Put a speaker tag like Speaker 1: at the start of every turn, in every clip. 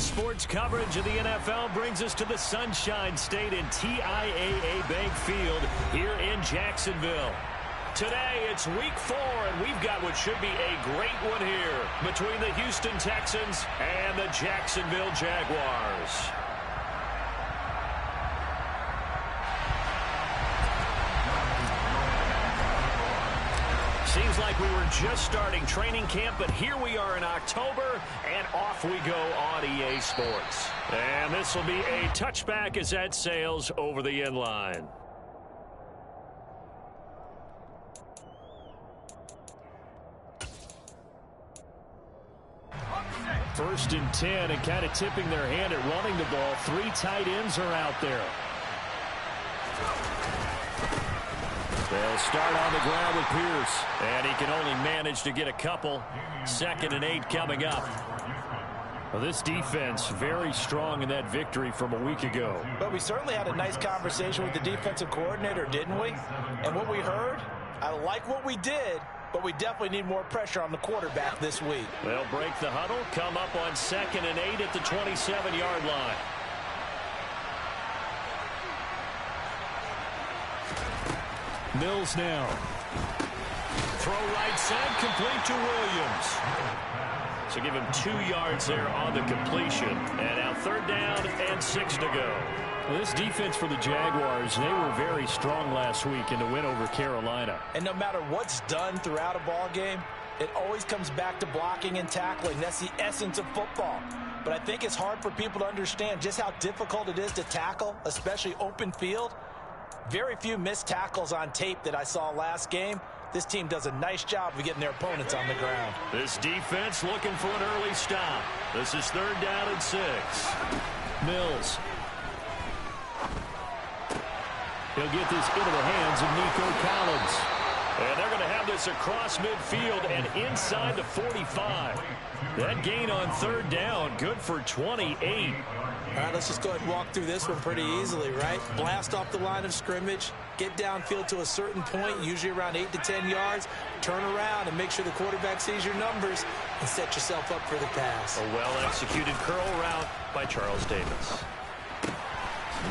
Speaker 1: Sports coverage of the NFL brings us to the Sunshine State and TIAA Bank Field here in Jacksonville. Today, it's week 4, and we've got what should be a great one here between the Houston Texans and the Jacksonville Jaguars. Seems like we were just starting training camp, but here we are in October, and off we go on EA Sports. And this will be a touchback as that sails over the end line. First and 10, and kind of tipping their hand at running the ball. 3 tight ends are out there. They'll start on the ground with Pierce, and he can only manage to get a couple. 2nd and 8 coming up. Well, this defense very strong in that victory from a week ago.
Speaker 2: But we certainly had a nice conversation with the defensive coordinator, didn't we? And what we heard, I like what we did, but we definitely need more pressure on the quarterback this week.
Speaker 1: They'll break the huddle, come up on 2nd and 8 at the 27-yard line. Mills now. Throw right side, complete to Williams. So give him 2 yards there on the completion. And now 3rd down and 6 to go. Well, this defense for the Jaguars, they were very strong last week in the win over Carolina.
Speaker 2: And no matter what's done throughout a ball game, it always comes back to blocking and tackling. That's the essence of football. But I think it's hard for people to understand just how difficult it is to tackle, especially open field. Very few missed tackles on tape that I saw last game. This team does a nice job of getting their opponents on the ground.
Speaker 1: This defense looking for an early stop. This is 3rd down and 6. Mills. He'll get this into the hands of Nico Collins. And they're going to have this across midfield and inside the 45. That gain on 3rd down, good for 28.
Speaker 2: All right, let's just go ahead and walk through this one pretty easily, right? Blast off the line of scrimmage, get downfield to a certain point, usually around 8 to 10 yards, turn around and make sure the quarterback sees your numbers and set yourself up for the pass.
Speaker 1: A well-executed curl route by Charles Davis.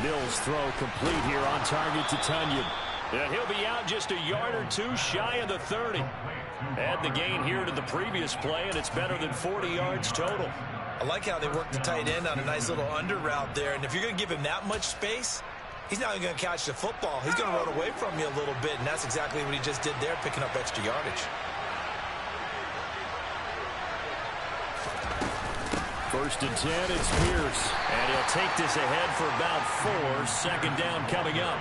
Speaker 1: Mills throw complete here on target to Tunyon. And he'll be out just a yard or 2 shy of the 30. Add the gain here to the previous play, and it's better than 40 yards total.
Speaker 2: I like how they work the tight end on a nice little under route there. And if you're going to give him that much space, he's not even going to catch the football. He's going to run away from you a little bit, and that's exactly what he just did there, picking up extra yardage.
Speaker 1: 1st and 10, it's Pierce. And he'll take this ahead for about 4. 2nd down coming up.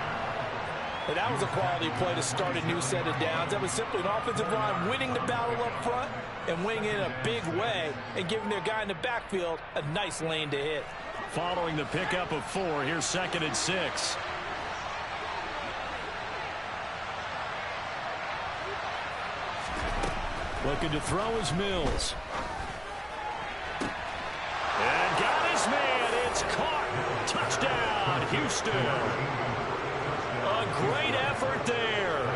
Speaker 2: And that was a quality play to start a new set of downs. That was simply an offensive line winning the battle up front and winning in a big way and giving their guy in the backfield a nice lane to hit.
Speaker 1: Following the pickup of 4, here's 2nd and 6. Looking to throw is Mills. And got his man. It's caught. Touchdown, Houston. A great effort there.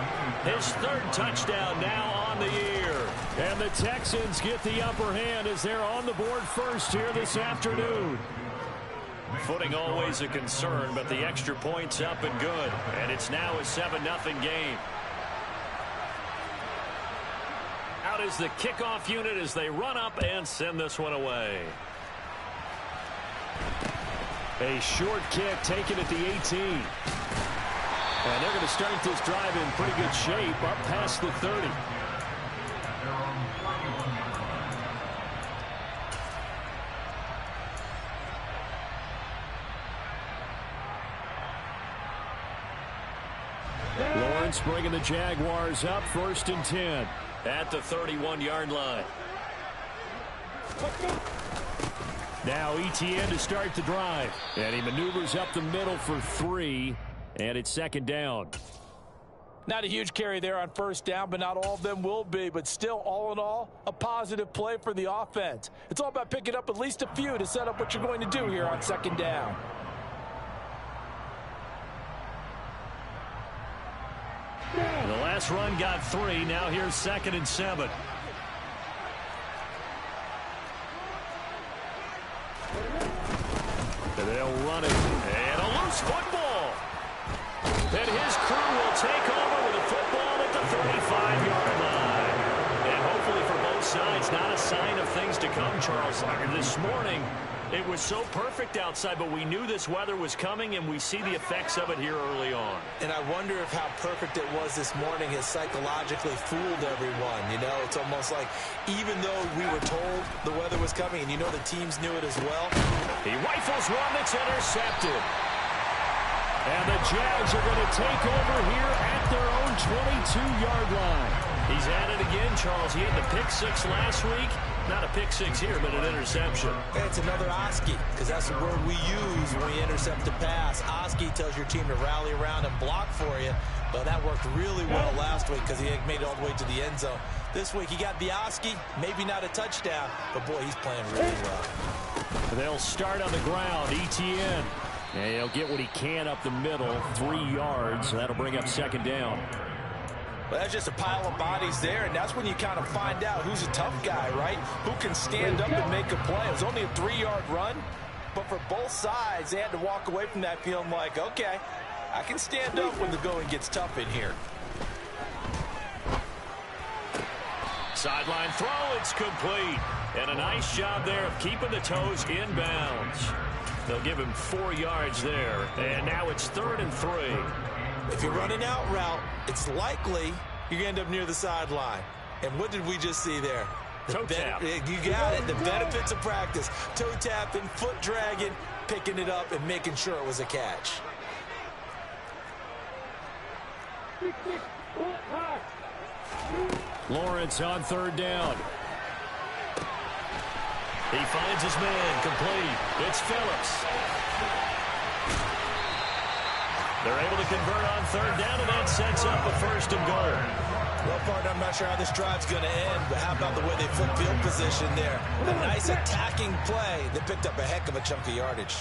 Speaker 1: His 3rd touchdown now on the year. And the Texans get the upper hand as they're on the board first here this afternoon. Footing always a concern, but the extra point's up and good. And it's now a 7-0 game. Out is the kickoff unit as they run up and send this one away. A short kick taken at the 18. And they're going to start this drive in pretty good shape up past the 30. Lawrence bringing the Jaguars up 1st and 10 at the 31-yard line. Now Etienne to start the drive. And he maneuvers up the middle for 3. And it's 2nd down.
Speaker 2: Not a huge carry there on 1st down, but not all of them will be. But still, all in all, a positive play for the offense. It's all about picking up at least a few to set up what you're going to do here on 2nd down.
Speaker 1: The last run got 3. Now here's 2nd and 7. And they'll run it. And a loose football. And his crew will take over with a football at the 35-yard line. And hopefully for both sides, not a sign of things to come, Charles. This morning, it was so perfect outside, but we knew this weather was coming, and we see the effects of it here early on.
Speaker 2: And I wonder if how perfect it was this morning has psychologically fooled everyone. You know, it's almost like even though we were told the weather was coming, and you know the teams knew it as well.
Speaker 1: He rifles one that's intercepted. And the Jags are going to take over here at their own 22-yard line. He's at it again, Charles. He had the pick six last week. Not a pick six here, but an interception.
Speaker 2: Hey, it's another Oski, because that's the word we use when we intercept a pass. Oski tells your team to rally around and block for you. But that worked really well last week because he made it all the way to the end zone. This week he got the Oski, maybe not a touchdown, but boy, he's playing really well.
Speaker 1: They'll start on the ground. ETN. And he'll get what he can up the middle, 3 yards. That'll bring up second down.
Speaker 2: Well, that's just a pile of bodies there, and that's when you kind of find out who's a tough guy, right? Who can stand up and make a play. It was only a 3-yard run, but for both sides, they had to walk away from that feeling like, okay, I can stand up when the going gets tough in here.
Speaker 1: Sideline throw, it's complete. And a nice job there of keeping the toes in bounds. They'll give him 4 yards there, and now it's 3rd and 3.
Speaker 2: If you're running out route, it's likely you're going to end up near the sideline. And what did we just see there?
Speaker 1: Toe tap.
Speaker 2: You got it. The benefits of practice. Toe tapping, foot dragging, picking it up, and making sure it was a catch.
Speaker 1: Lawrence on 3rd down. He finds his man, complete. It's Phillips. They're able to convert on 3rd down, and that sets up a 1st and goal.
Speaker 2: Well, partner, I'm not sure how this drive's going to end, but how about the way they flip field position there? A nice attacking play that picked up a heck of a chunk of yardage.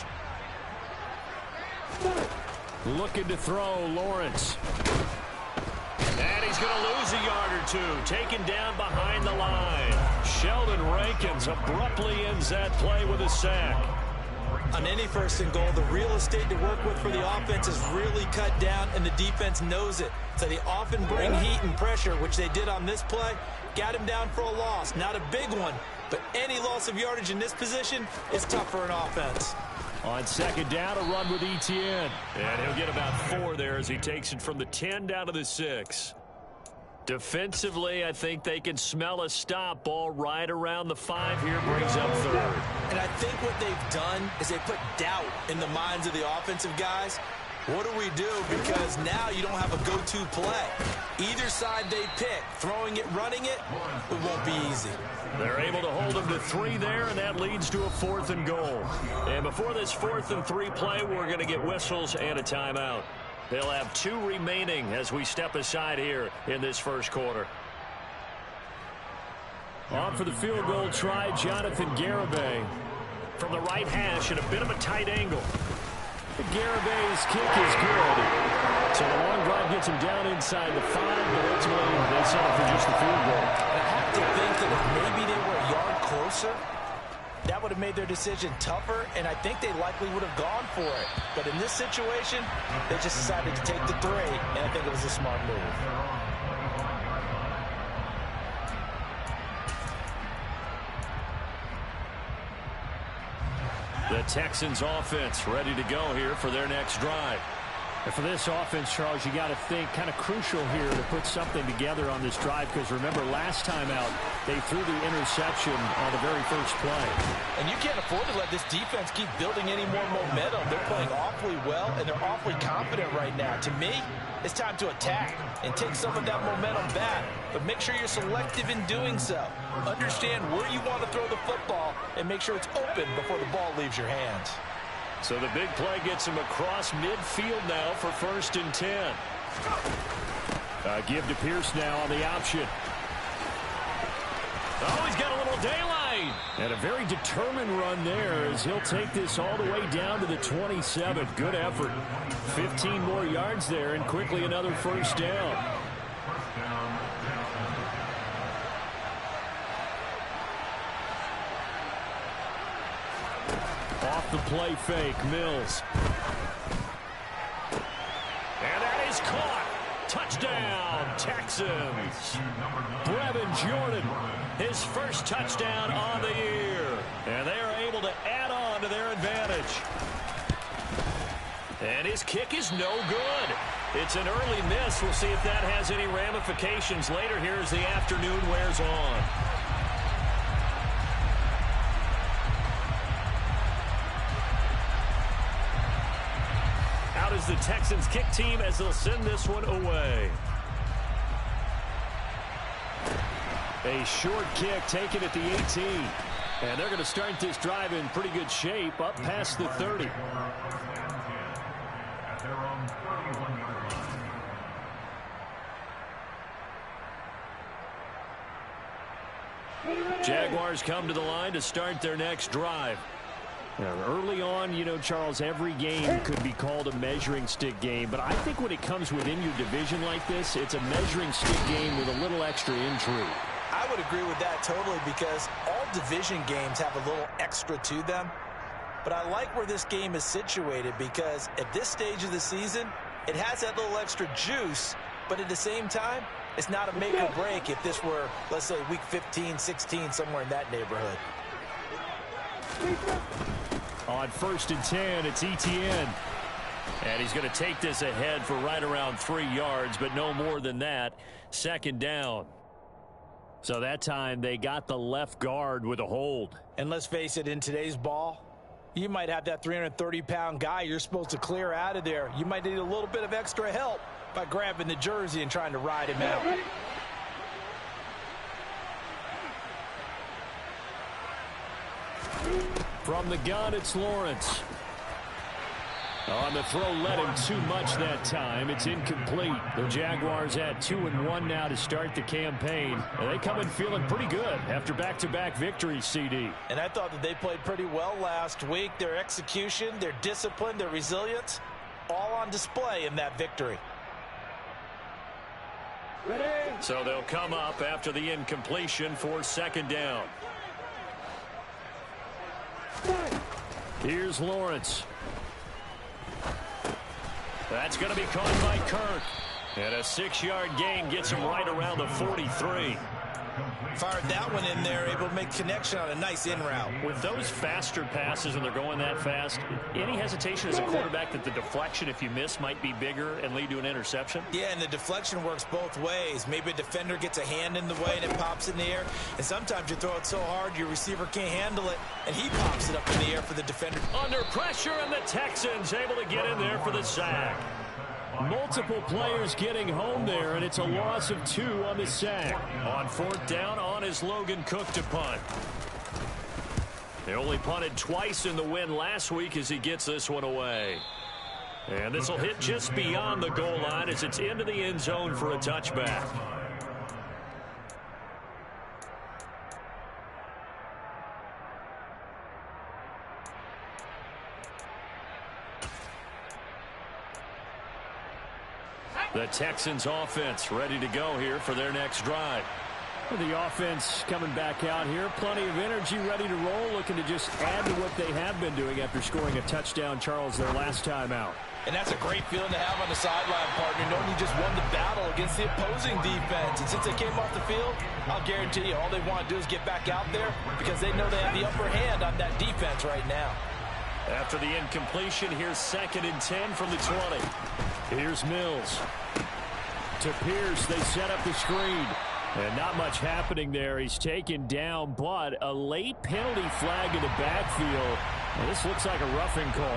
Speaker 1: Looking to throw, Lawrence. And he's going to lose a yard or two, taken down behind the line. Sheldon Rankins abruptly ends that play with a sack.
Speaker 2: On any 1st and goal, the real estate to work with for the offense is really cut down, and the defense knows it. So they often bring heat and pressure, which they did on this play. Got him down for a loss. Not a big one, but any loss of yardage in this position is tough for an offense.
Speaker 1: On 2nd down, a run with ETN. And he'll get about 4 there as he takes it from the 10 down to the 6. Defensively, I think they can smell a stop. Ball right around the 5 here, brings up 3rd.
Speaker 2: And I think what they've done is they put doubt in the minds of the offensive guys. What do we do? Because now you don't have a go-to play. Either side they pick, throwing it, running it, it won't be easy.
Speaker 1: They're able to hold them to 3 there, and that leads to a 4th and goal. And before this 4th and 3 play, we're going to get whistles and a timeout. They'll have 2 remaining as we step aside here in this 1st quarter. On for the field goal try, Jonathan Garibay. From the right hash at a bit of a tight angle. Garibay's kick is good. So the long drive gets him down inside the 5, but ultimately they settle for just the field goal.
Speaker 2: I have to think that if maybe they were a yard closer, that would have made their decision tougher, and I think they likely would have gone for it. But in this situation, they just decided to take the 3, and I think it was a smart move.
Speaker 1: The Texans offense ready to go here for their next drive. And for this offense, Charles, you got to think kind of crucial here to put something together on this drive, because remember last time out they threw the interception on the very first play.
Speaker 2: And you can't afford to let this defense keep building any more momentum. They're playing awfully well, and they're awfully confident right now. To me, it's time to attack and take some of that momentum back, but make sure you're selective in doing so. Understand where you want to throw the football and make sure it's open before the ball leaves your hands.
Speaker 1: So the big play gets him across midfield now for 1st and 10. Give to Pierce now on the option. Oh, he's got a little daylight. And a very determined run there as he'll take this all the way down to the 27. Good effort. 15 more yards there and quickly another 1st down. Off the play fake, Mills. And that is caught. Touchdown, Texans. Brevin Jordan, his first touchdown on the year. And they are able to add on to their advantage. And his kick is no good. It's an early miss. We'll see if that has any ramifications later here as the afternoon wears on. Out is the Texans kick team as they'll send this one away. A short kick taken at the 18. And they're going to start this drive in pretty good shape up past the 30. Jaguars come to the line to start their next drive. Now, early on, you know, Charles, every game could be called a measuring stick game. But I think when it comes within your division like this, it's a measuring stick game with a little extra intrigue.
Speaker 2: I would agree with that totally because all division games have a little extra to them. But I like where this game is situated because at this stage of the season, it has that little extra juice. But at the same time, it's not a make or break if this were, let's say, week 15, 16, somewhere in that neighborhood.
Speaker 1: On 1st and 10, it's Etienne. And he's going to take this ahead for right around 3 yards, but no more than that. 2nd down. So that time they got the left guard with a hold.
Speaker 2: And let's face it, in today's ball, you might have that 330-pound guy you're supposed to clear out of there. You might need a little bit of extra help by grabbing the jersey and trying to ride him out.
Speaker 1: From the gun, it's Lawrence. On the throw, led him too much that time. It's incomplete. The Jaguars at 2-1 now to start the campaign. And they come in feeling pretty good after back-to-back victories, CD.
Speaker 2: And I thought that they played pretty well last week. Their execution, their discipline, their resilience, all on display in that victory.
Speaker 1: So they'll come up after the incompletion for 2nd down. Here's Lawrence. That's going to be caught by Kirk. And a 6-yard gain gets him right around the 43.
Speaker 2: Fired that one in there, able to make connection on a nice in route.
Speaker 1: With those faster passes and they're going that fast, any hesitation as a quarterback that the deflection, if you miss, might be bigger and lead to an interception?
Speaker 2: Yeah, and the deflection works both ways. Maybe a defender gets a hand in the way and it pops in the air. And sometimes you throw it so hard your receiver can't handle it, and he pops it up in the air for the defender.
Speaker 1: Under pressure, and the Texans able to get in there for the sack. Multiple players getting home there, and it's a loss of 2 on the sack. On 4th down, on is Logan Cook to punt. They only punted twice in the win last week as he gets this one away. And this will hit just beyond the goal line as it's into the end zone for a touchback. The Texans offense ready to go here for their next drive. The offense coming back out here. Plenty of energy, ready to roll, looking to just add to what they have been doing after scoring a touchdown, Charles, their last time out.
Speaker 2: And that's a great feeling to have on the sideline, partner, knowing you just won the battle against the opposing defense. And since they came off the field, I'll guarantee you all they want to do is get back out there because they know they have the upper hand on that defense right now.
Speaker 1: After the incompletion, here's 2nd and 10 from the 20. Here's Mills. To Pierce, they set up the screen. And not much happening there. He's taken down, but a late penalty flag in the backfield. And this looks like a roughing call.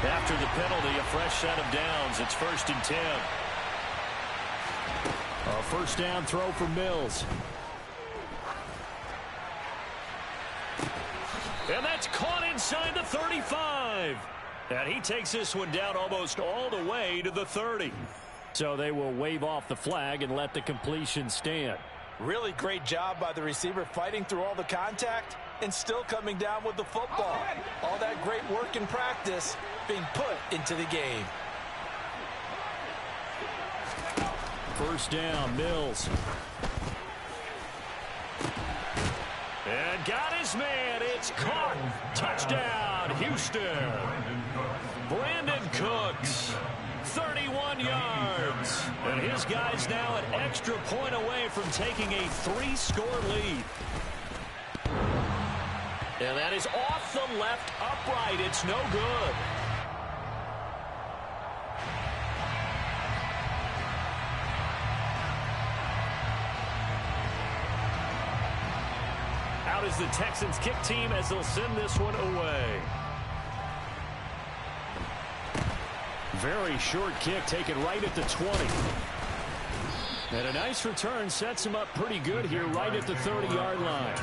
Speaker 1: After the penalty, a fresh set of downs. It's 1st and 10. A 1st down throw for Mills. And that's caught inside the 35. And he takes this one down almost all the way to the 30. So they will wave off the flag and let the completion stand.
Speaker 2: Really great job by the receiver fighting through all the contact and still coming down with the football. All that great work in practice being put into the game.
Speaker 1: First down, Mills. And got his man. It's caught. Touchdown, Houston. Brandon Cooks, 31 yards. And his guy's now an extra point away from taking a 3-score lead. And that is off the left upright. It's no good. Out is the Texans kick team as they'll send this one away. Very short kick taken right at the 20. And a nice return sets him up pretty good here right at the 30-yard line.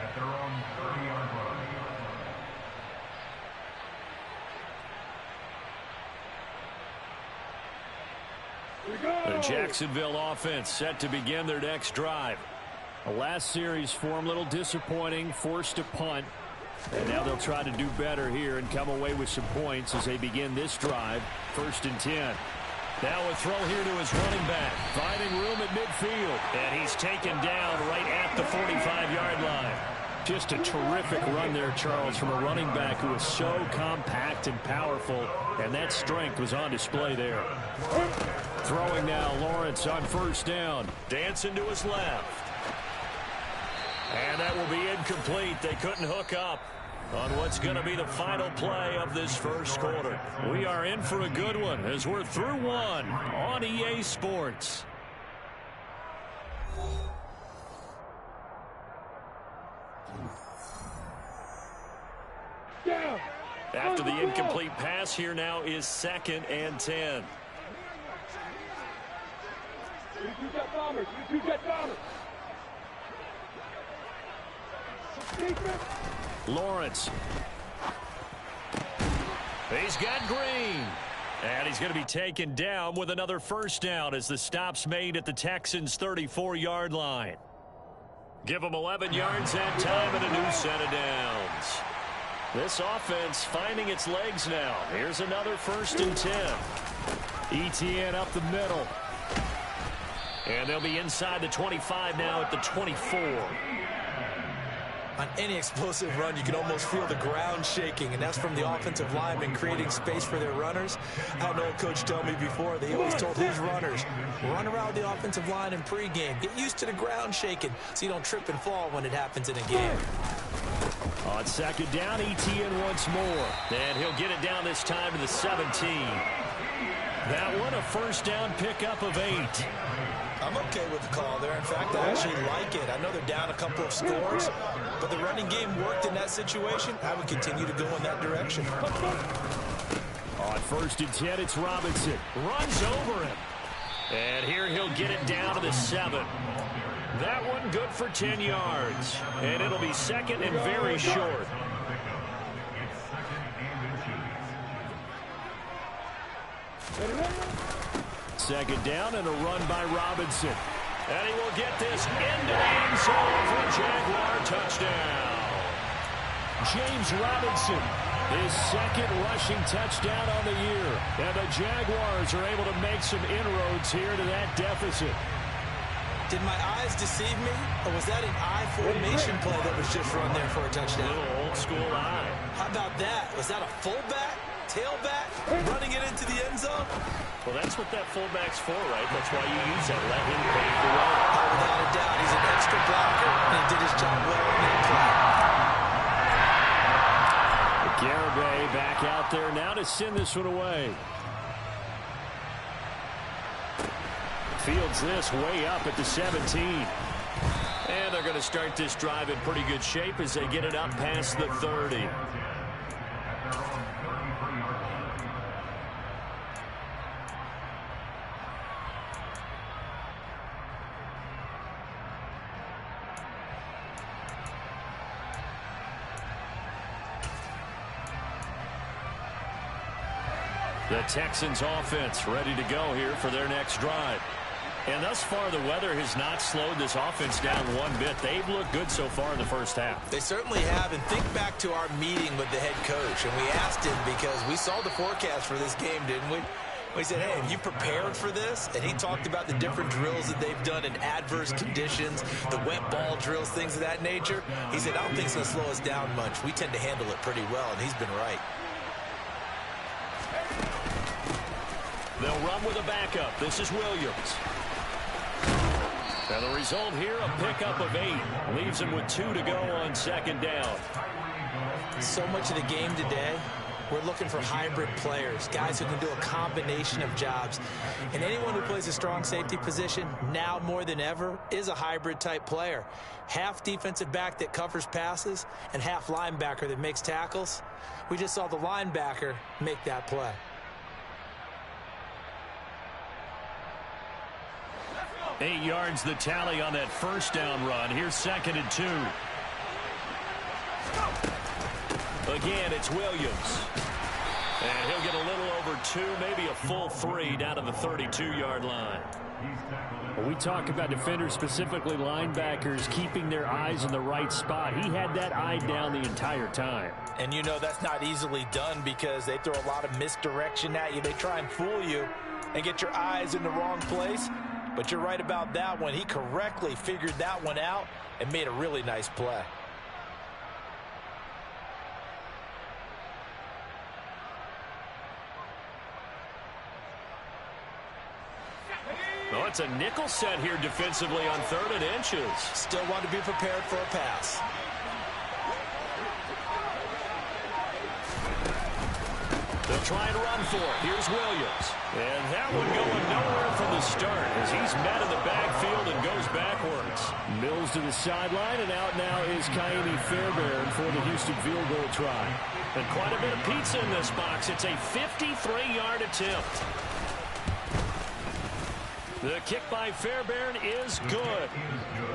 Speaker 3: At their own 30-yard line.
Speaker 1: The Jacksonville offense set to begin their next drive. The last series for them, a little disappointing, forced to punt. And now they'll try to do better here and come away with some points as they begin this drive. 1st and 10. Now a throw here to his running back. Finding room at midfield. And he's taken down right at the 45-yard line. Just a terrific run there, Charles, from a running back who is so compact and powerful. And that strength was on display there. Throwing now, Lawrence on 1st down. Dancing to his left. And that will be incomplete. They couldn't hook up on what's going to be the final play of this first quarter. We are in for a good one as we're through one on EA Sports. After the incomplete pass, here now is 2nd and 10. Lawrence. He's got Green. And he's going to be taken down with another 1st down as the stop's made at the Texans' 34-yard line. Give them 11 yards that time and a new set of downs. This offense finding its legs now. Here's another 1st and 10. ETN up the middle. And they'll be inside the 25 now at the 24.
Speaker 2: On any explosive run, you can almost feel the ground shaking, and that's from the offensive linemen creating space for their runners. I had an old coach tell me before, they always told his runners, run around the offensive line in pregame. Get used to the ground shaking so you don't trip and fall when it happens in a game.
Speaker 1: On 2nd down, ETN once more. And he'll get it down this time to the 17. That one a 1st down pickup of 8.
Speaker 2: I'm okay with the call there. In fact, I actually like it. I know they're down a couple of scores, but the running game worked in that situation. I would continue to go in that direction.
Speaker 1: On 1st and 10, it's Robinson. Runs over him. And here he'll get it down to the 7. That one good for 10 yards. And it'll be 2nd and very short. Second down and a run by Robinson. And he will get this into the end zone for a Jaguar touchdown. James Robinson, his 2nd rushing touchdown on the year. And the Jaguars are able to make some inroads here to that deficit.
Speaker 2: Did my eyes deceive me? Or was that an I formation play that was just run there for a touchdown?
Speaker 1: A little old school eye.
Speaker 2: How about that? Was that a fullback? Tailback? Running it into the end zone?
Speaker 1: Well, that's what that fullback's for, right? That's why you use that. Let him pave the way.
Speaker 2: Oh, without a doubt, he's an extra blocker, and he did his job well on that play.
Speaker 1: Garibay back out there now to send this one away. Fields this way up at the 17. And they're going to start this drive in pretty good shape as they get it up past the 30. The Texans offense ready to go here for their next drive. And thus far, the weather has not slowed this offense down one bit. They've looked good so far in the first half.
Speaker 2: They certainly have. And think back to our meeting with the head coach. And we asked him because we saw the forecast for this game, didn't we? He said, hey, have you prepared for this? And he talked about the different drills that they've done in adverse conditions, the wet ball drills, things of that nature. He said, I don't think it's going to slow us down much. We tend to handle it pretty well, and he's been right.
Speaker 1: They'll run with a backup. This is Williams. And the result here, a pickup of 8. Leaves him with 2 to go on second down.
Speaker 2: So much of the game today, we're looking for hybrid players, guys who can do a combination of jobs. And anyone who plays a strong safety position, now more than ever, is a hybrid type player. Half defensive back that covers passes and half linebacker that makes tackles. We just saw the linebacker make that play.
Speaker 1: Eight yards the tally on that first down run. Here's 2nd and 2. Again, it's Williams. And he'll get a little over 2, maybe a full 3 down to the 32-yard line.
Speaker 4: When we talk about defenders, specifically linebackers, keeping their eyes in the right spot, he had that eye down the entire time.
Speaker 2: And you know that's not easily done because they throw a lot of misdirection at you. They try and fool you and get your eyes in the wrong place. But you're right about that one. He correctly figured that one out and made a really nice play.
Speaker 1: Oh, it's a nickel set here defensively on 3rd and inches.
Speaker 2: Still want to be prepared for a pass.
Speaker 1: They'll try and run for it. Here's Williams. And that one going nowhere from the start as he's met in the backfield and goes backwards.
Speaker 4: Mills to the sideline, and out now is Kaimi Fairbairn for the Houston field goal try.
Speaker 1: And quite a bit of pizza in this box. It's a 53-yard attempt. The kick by Fairbairn is good.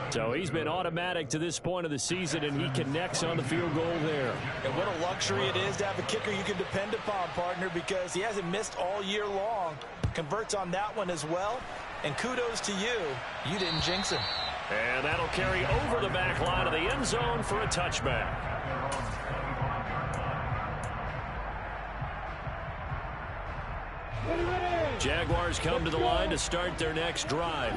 Speaker 4: So he's been automatic to this point of the season, and he connects on the field goal there.
Speaker 2: And what a luxury it is to have a kicker you can depend upon, partner, because he hasn't missed all year long. Converts on that one as well. And kudos to you. You didn't jinx him.
Speaker 1: And that'll carry over the back line of the end zone for a touchback. Jaguars come to the line to start their next drive.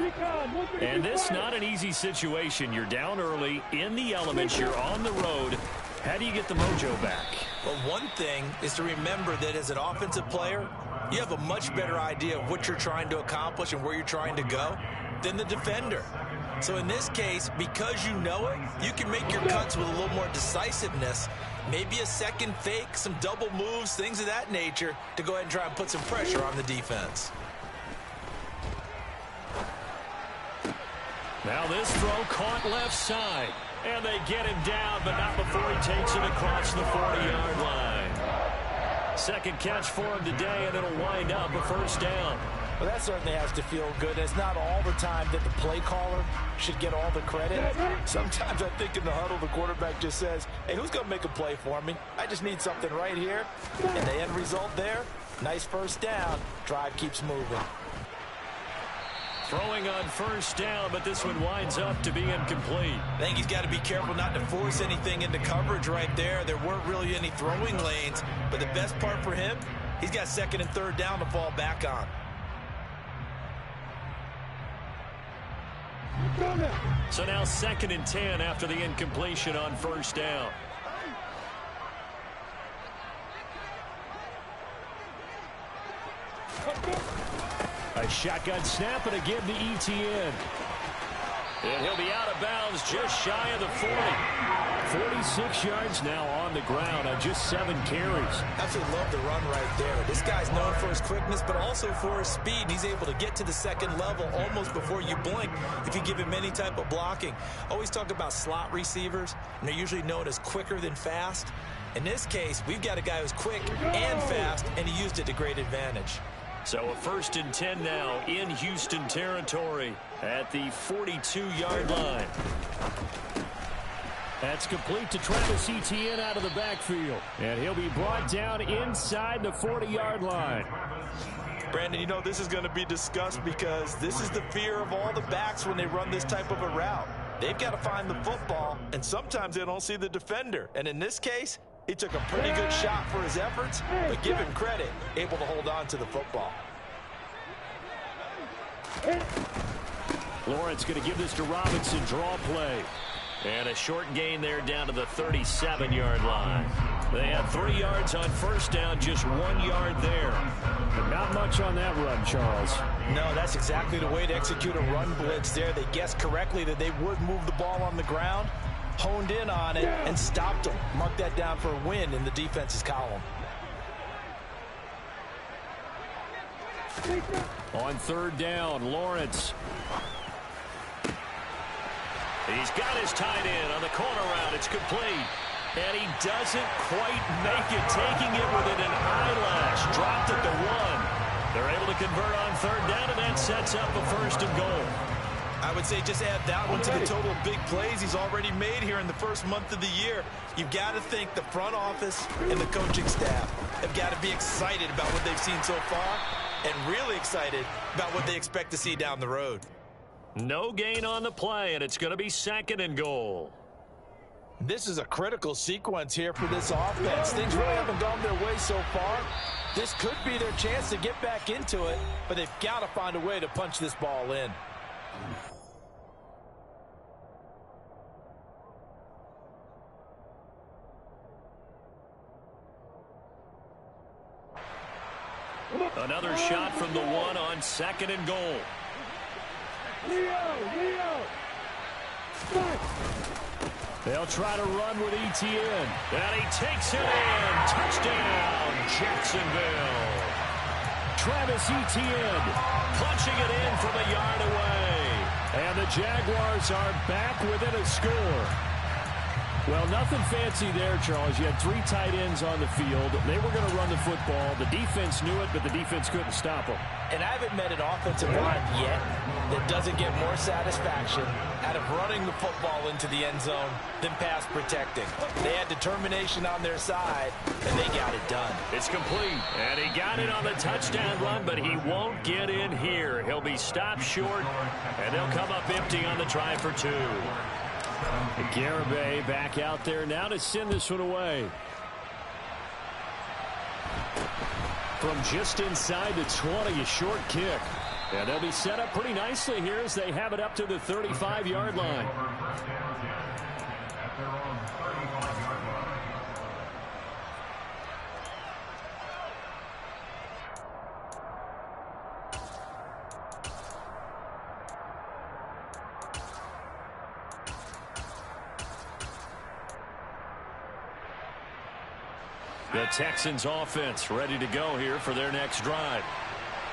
Speaker 1: And this not an easy situation. You're down early, in the elements, you're on the road. How do you get the mojo back?
Speaker 2: Well, one thing is to remember that as an offensive player, you have a much better idea of what you're trying to accomplish and where you're trying to go than the defender. So in this case, because you know it, you can make your cuts with a little more decisiveness. Maybe a second fake, some double moves, things of that nature to go ahead and try and put some pressure on the defense.
Speaker 1: Now this throw caught left side. And they get him down, but not before he takes it across the 40-yard line. Second catch for him today, and it'll wind up a first down.
Speaker 2: Well, that certainly has to feel good. It's not all the time that the play caller should get all the credit. Sometimes I think in the huddle, the quarterback just says, hey, who's going to make a play for me? I just need something right here. And the end result there, nice first down. Drive keeps moving.
Speaker 1: Throwing on first down, but this one winds up to be incomplete.
Speaker 2: I think he's got to be careful not to force anything into coverage right there. There weren't really any throwing lanes, but the best part for him, he's got 2nd and 3rd down to fall back on.
Speaker 1: So now 2nd and 10 after the incompletion on first down.
Speaker 4: A shotgun snap, and again to ETN.
Speaker 1: And he'll be out of bounds just shy of the 40.
Speaker 4: 46 yards now on the ground on just 7 carries.
Speaker 2: Absolutely love the run right there. This guy's known for his quickness, but also for his speed. And he's able to get to the second level almost before you blink if you give him any type of blocking. Always talk about slot receivers, and they're usually known as quicker than fast. In this case, we've got a guy who's quick and fast, and he used it to great advantage.
Speaker 1: So a 1st and 10 now in Houston territory at the 42-yard line.
Speaker 4: That's complete to Travis Etienne out of the backfield. And he'll be brought down inside the 40-yard line.
Speaker 2: Brandon, you know this is going to be discussed because this is the fear of all the backs when they run this type of a route. They've got to find the football, and sometimes they don't see the defender. And in this case, he took a pretty good shot for his efforts, but give him credit, able to hold on to the football.
Speaker 4: Lawrence going to give this to Robinson. Draw play.
Speaker 1: And a short gain there down to the 37-yard line. They had 3 yards on first down, just 1 yard there.
Speaker 4: But not much on that run, Charles.
Speaker 2: No, that's exactly the way to execute a run blitz there. They guessed correctly that they would move the ball on the ground, honed in on it, and stopped them. Mark that down for a win in the defense's column.
Speaker 4: On third down, Lawrence.
Speaker 1: He's got his tight end on the corner route. It's complete. And he doesn't quite make it, taking it within an eyelash. Dropped it to 1. They're able to convert on third down, and that sets up a 1st and goal.
Speaker 2: I would say just add that one to the total of big plays he's already made here in the first month of the year. You've got to think the front office and the coaching staff have got to be excited about what they've seen so far and really excited about what they expect to see down the road.
Speaker 1: No gain on the play, and it's going to be 2nd and goal.
Speaker 2: This is a critical sequence here for this offense. Things really haven't gone their way so far. This could be their chance to get back into it, but they've got to find a way to punch this ball in.
Speaker 1: Another shot from the 1 on 2nd and goal.
Speaker 4: They'll try to run with ETN.
Speaker 1: And he takes it in. Touchdown, Jacksonville.
Speaker 4: Travis Etienne
Speaker 1: Punching it in from a yard away.
Speaker 4: And the Jaguars are back within a score. Well, nothing fancy there, Charles. You had 3 tight ends on the field. They were going to run the football. The defense knew it, but the defense couldn't stop them.
Speaker 2: And I haven't met an offensive line yet that doesn't get more satisfaction out of running the football into the end zone than pass protecting. They had determination on their side, and they got it done.
Speaker 1: It's complete. And he got it on the touchdown run, but he won't get in here. He'll be stopped short, and they'll come up empty on the try for 2.
Speaker 4: Garibay back out there now to send this one away. From just inside the 20, a short kick. And they'll be set up pretty nicely here as they have it up to the 35-yard line.
Speaker 1: The Texans offense ready to go here for their next drive.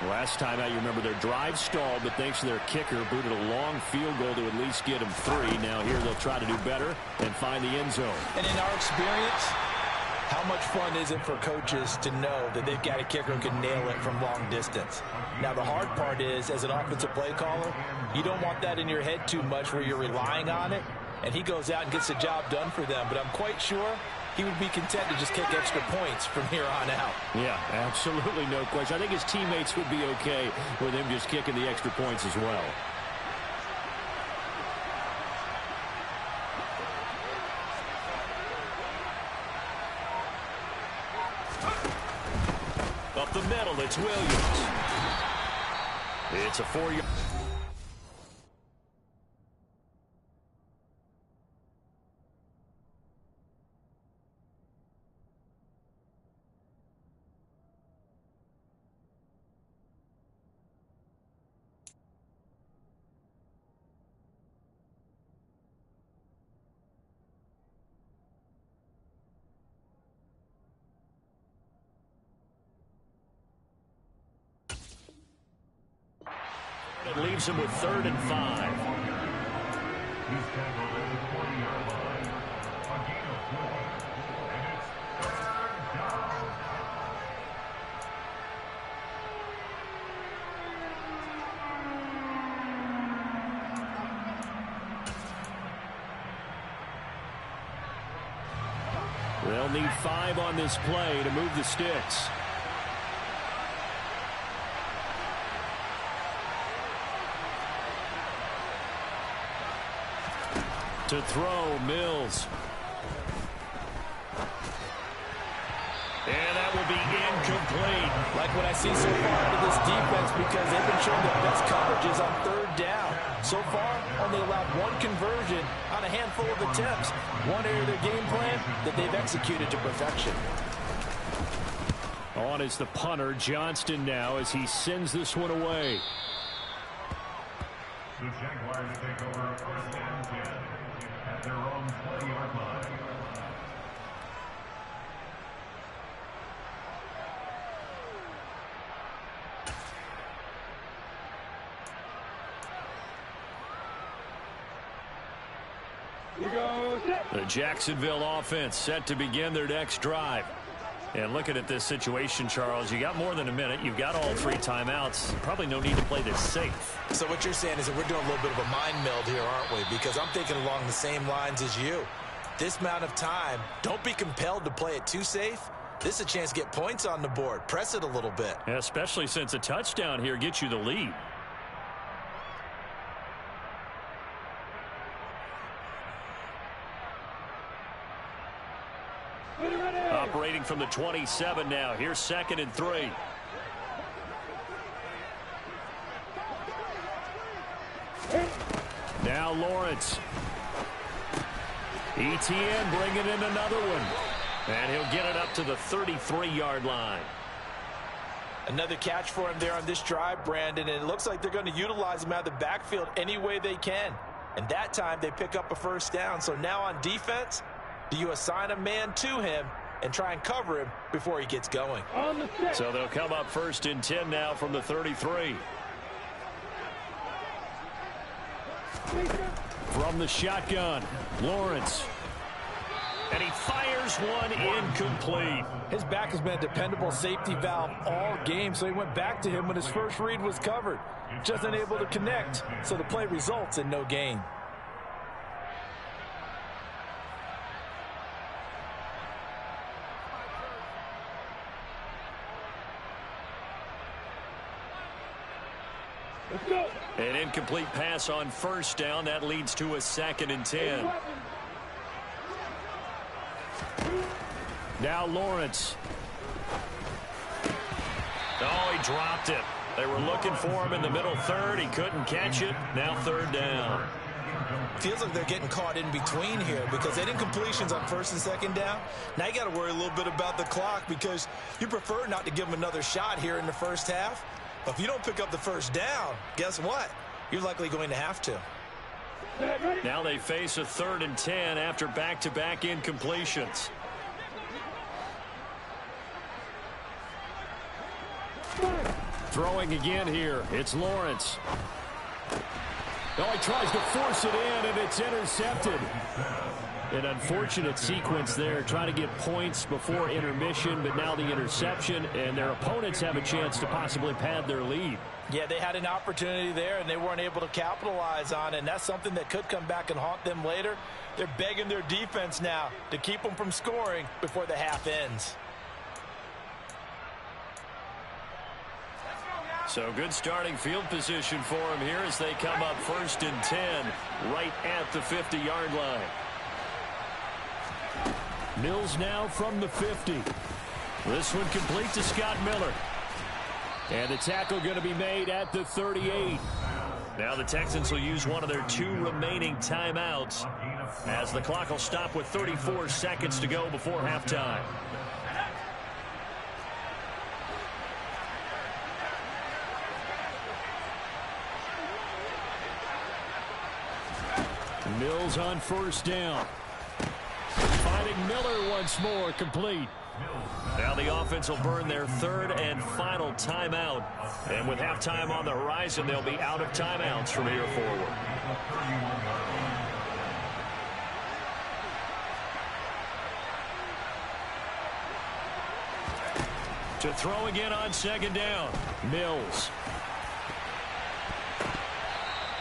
Speaker 4: Last time out, you remember their drive stalled, but thanks to their kicker, booted a long field goal to at least get them 3. Now here they'll try to do better and find the end zone.
Speaker 2: And in our experience, how much fun is it for coaches to know that they've got a kicker who can nail it from long distance? Now, the hard part is, as an offensive play caller, you don't want that in your head too much where you're relying on it, and he goes out and gets the job done for them. But I'm quite sure he would be content to just kick extra points from here on out.
Speaker 4: Yeah, absolutely no question. I think his teammates would be okay with him just kicking the extra points as well.
Speaker 1: Up the middle, it's Williams. It's a 4-yard. It leaves him with 3rd and 5.
Speaker 3: He's tackled at the 40-yard line. A gain of 4. And it's 3rd down.
Speaker 4: They'll need 5 on this play to move the sticks. To throw, Mills.
Speaker 1: And that will
Speaker 4: be incomplete.
Speaker 2: Like what I see so far out of this defense, because they've been showing their best coverages on third down. So far, only allowed one conversion on a handful of attempts. One area of their game plan that they've executed to perfection.
Speaker 4: On is the punter, Johnston, now as he sends this one away.
Speaker 3: The Jaguars take over first and 10 at their own 20-yard line.
Speaker 4: The Jacksonville offense set to begin their next drive. And looking at this situation, Charles, you got more than a minute. You've got all 3 timeouts. Probably no need to play this safe.
Speaker 2: So what you're saying is that we're doing a little bit of a mind meld here, aren't we? Because I'm thinking along the same lines as you. This amount of time, don't be compelled to play it too safe. This is a chance to get points on the board. Press it a little bit.
Speaker 4: Yeah, especially since a touchdown here gets you the lead. Operating from the 27 now. Here's 2nd and 3. Now Lawrence. ETN bringing in another one. And he'll get it up to the 33-yard line.
Speaker 2: Another catch for him there on this drive, Brandon, and it looks like they're going to utilize him out of the backfield any way they can. And that time they pick up a first down. So now on defense, do you assign a man to him and try and cover him before he gets going?
Speaker 4: So they'll come up 1st and 10 now from the 33. From the shotgun, Lawrence. And he fires one incomplete.
Speaker 2: His back has been a dependable safety valve all game, so he went back to him when his first read was covered. Just unable to connect, so the play results in no gain.
Speaker 4: An incomplete pass on 1st down. That leads to a 2nd and 10. Now Lawrence. Oh, he dropped it. They were looking for him in the middle third. He couldn't catch it. Now 3rd down.
Speaker 2: Feels like they're getting caught in between here because they didn't completions on 1st and 2nd down. Now you got to worry a little bit about the clock because you prefer not to give them another shot here in the first half. But if you don't pick up the first down, guess what? You're likely going to have to.
Speaker 4: Now they face a 3rd and 10 after back-to-back incompletions. Throwing again here. It's Lawrence. Oh, he tries to force it in, and it's intercepted. An unfortunate sequence there, trying to get points before intermission, but now the interception, and their opponents have a chance to possibly pad their lead.
Speaker 2: Yeah, they had an opportunity there, and they weren't able to capitalize on it, and that's something that could come back and haunt them later. They're begging their defense now to keep them from scoring before the half ends.
Speaker 4: So good starting field position for them here as they come up 1st and 10 right at the 50-yard line. Mills now from the 50. This one complete to Scott Miller. And the tackle going to be made at the 38. Now the Texans will use one of their 2 remaining timeouts as the clock will stop with 34 seconds to go before halftime. Mills on 1st down. Finding Miller once more, complete. Now the offense will burn their 3rd and final timeout. And with halftime on the horizon, they'll be out of timeouts from here forward. To throw again on 2nd down, Mills.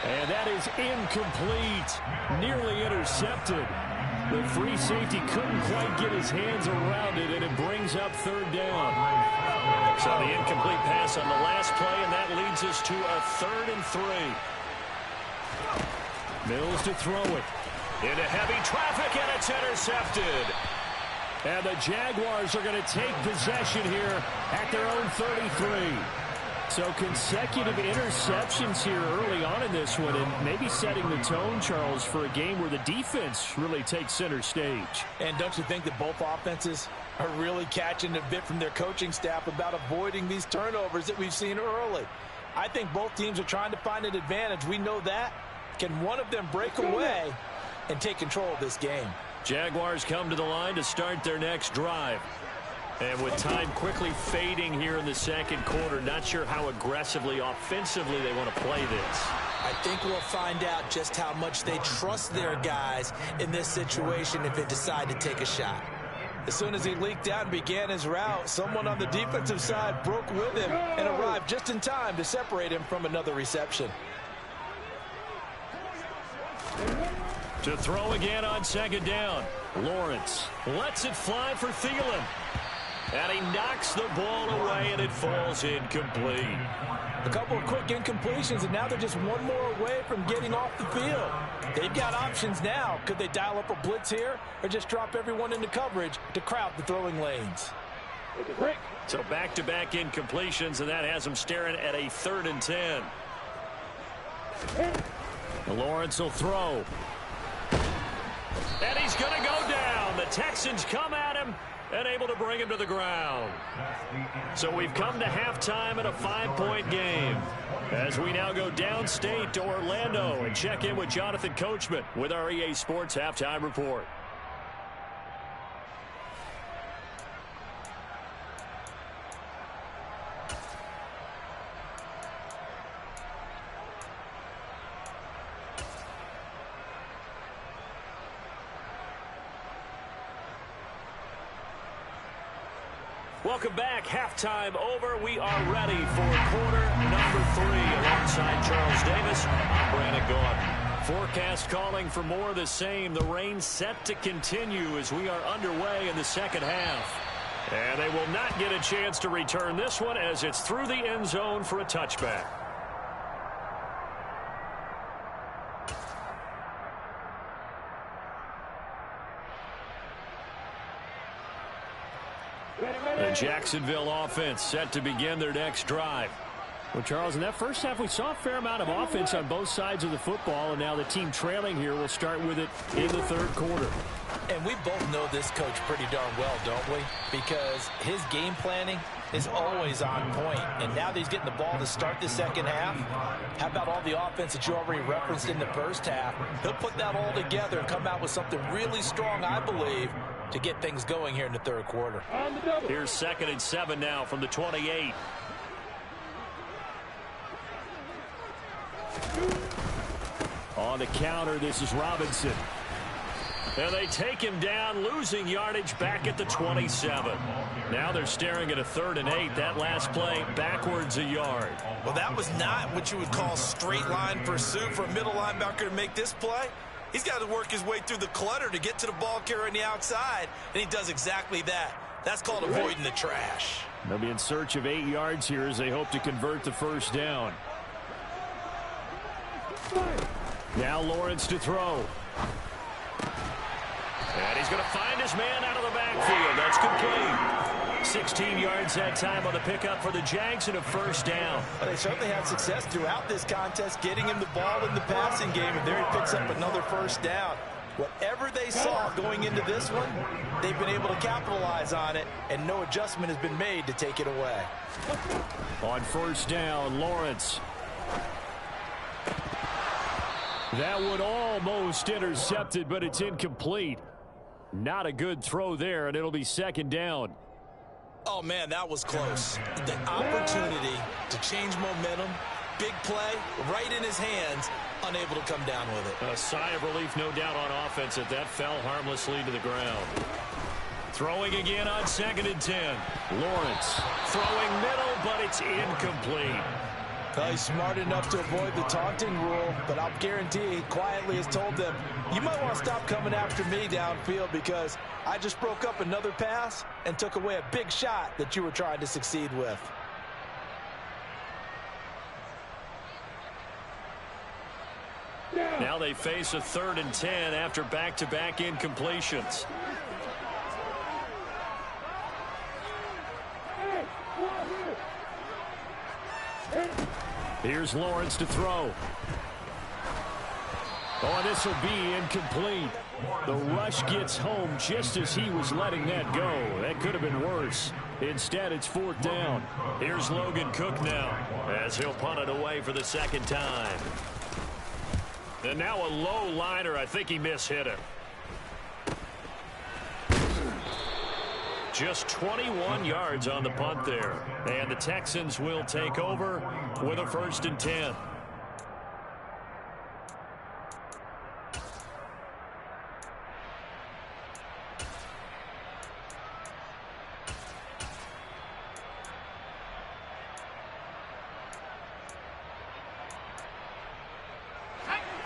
Speaker 4: And that is incomplete. Nearly intercepted. The free safety couldn't quite get his hands around it, and it brings up 3rd down. So the incomplete pass on the last play, and that leads us to a 3rd and 3. Mills to throw it. Into heavy traffic, and it's intercepted. And the Jaguars are going to take possession here at their own 33. So consecutive interceptions here early on in this one, and maybe setting the tone, Charles, for a game where the defense really takes center stage.
Speaker 2: And don't you think that both offenses are really catching a bit from their coaching staff about avoiding these turnovers that we've seen early? I think both teams are trying to find an advantage. We know that. Can one of them break away and take control of this game?
Speaker 4: Jaguars come to the line to start their next drive. And with time quickly fading here in the second quarter, not sure how aggressively, offensively they want to play this.
Speaker 2: I think we'll find out just how much they trust their guys in this situation if they decide to take a shot. As soon as he leaked out and began his route, someone on the defensive side broke with him and arrived just in time to separate him from another reception.
Speaker 4: To throw again on second down. Lawrence lets it fly for Thielen. And he knocks the ball away, and it falls incomplete.
Speaker 2: A couple of quick incompletions, and now they're just one more away from getting off the field. They've got options now. Could they dial up a blitz here or just drop everyone into coverage to crowd the throwing lanes?
Speaker 4: So back-to-back incompletions, and that has them staring at a 3rd and 10. Lawrence will throw. And he's going to go down. The Texans come at him and able to bring him to the ground. So we've come to halftime in a 5-point game, as we now go downstate to Orlando and check in with Jonathan Coachman with our EA Sports Halftime Report. Welcome back. Halftime over. We are ready for quarter number 3. Alongside Charles Davis, I'm Brandon Gaudin. Forecast calling for more of the same. The rain set to continue as we are underway in the second half. And they will not get a chance to return this one as it's through the end zone for a touchback. The Jacksonville offense set to begin their next drive. Well, Charles, in that first half, we saw a fair amount of offense on both sides of the football, and now the team trailing here will start with it in the third quarter.
Speaker 2: And we both know this coach pretty darn well, don't we? Because his game planning is always on point. And now that he's getting the ball to start the second half, how about all the offense that you already referenced in the first half? He'll put that all together and come out with something really strong, I believe, to get things going here in the third quarter.
Speaker 4: Here's 2nd and 7 now from the 28. On the counter, this is Robinson. And they take him down, losing yardage back at the 27. Now they're staring at a 3rd and 8. That last play backwards a yard.
Speaker 2: Well, that was not what you would call straight line pursuit for a middle linebacker to make this play. He's got to work his way through the clutter to get to the ball carrier on the outside, and he does exactly that. That's called avoiding the trash.
Speaker 4: They'll be in search of 8 yards here as they hope to convert the first down. Now Lawrence to throw. And he's going to find his man out of the backfield. That's complete. 16 yards that time on the pickup for the Jags and a first down.
Speaker 2: Well, they certainly had success throughout this contest getting him the ball in the passing game, and there he picks up another first down. Whatever they saw going into this one, they've been able to capitalize on it, and no adjustment has been made to take it away.
Speaker 4: On first down, Lawrence. That one almost intercepted, but it's incomplete. Not a good throw there, and it'll be 2nd down.
Speaker 2: Oh, man, that was close. The opportunity to change momentum, big play, right in his hands, unable to come down with it.
Speaker 4: A sigh of relief, no doubt, on offense that fell harmlessly to the ground. Throwing again on 2nd and 10. Lawrence throwing middle, but it's incomplete.
Speaker 2: Well, he's smart enough to avoid the taunting rule, but I'll guarantee he quietly has told them, you might want to stop coming after me downfield because I just broke up another pass and took away a big shot that you were trying to succeed with.
Speaker 4: Now they face a 3rd and 10 after back-to-back incompletions. Here's Lawrence to throw. Oh, and this will be incomplete. The rush gets home just as he was letting that go. That could have been worse. Instead, it's 4th down.
Speaker 1: Here's Logan Cook now as he'll punt it away for the second time. And now a low liner. I think he mishit it. Just 21 yards on the punt there. And the Texans will take over with a 1st and 10.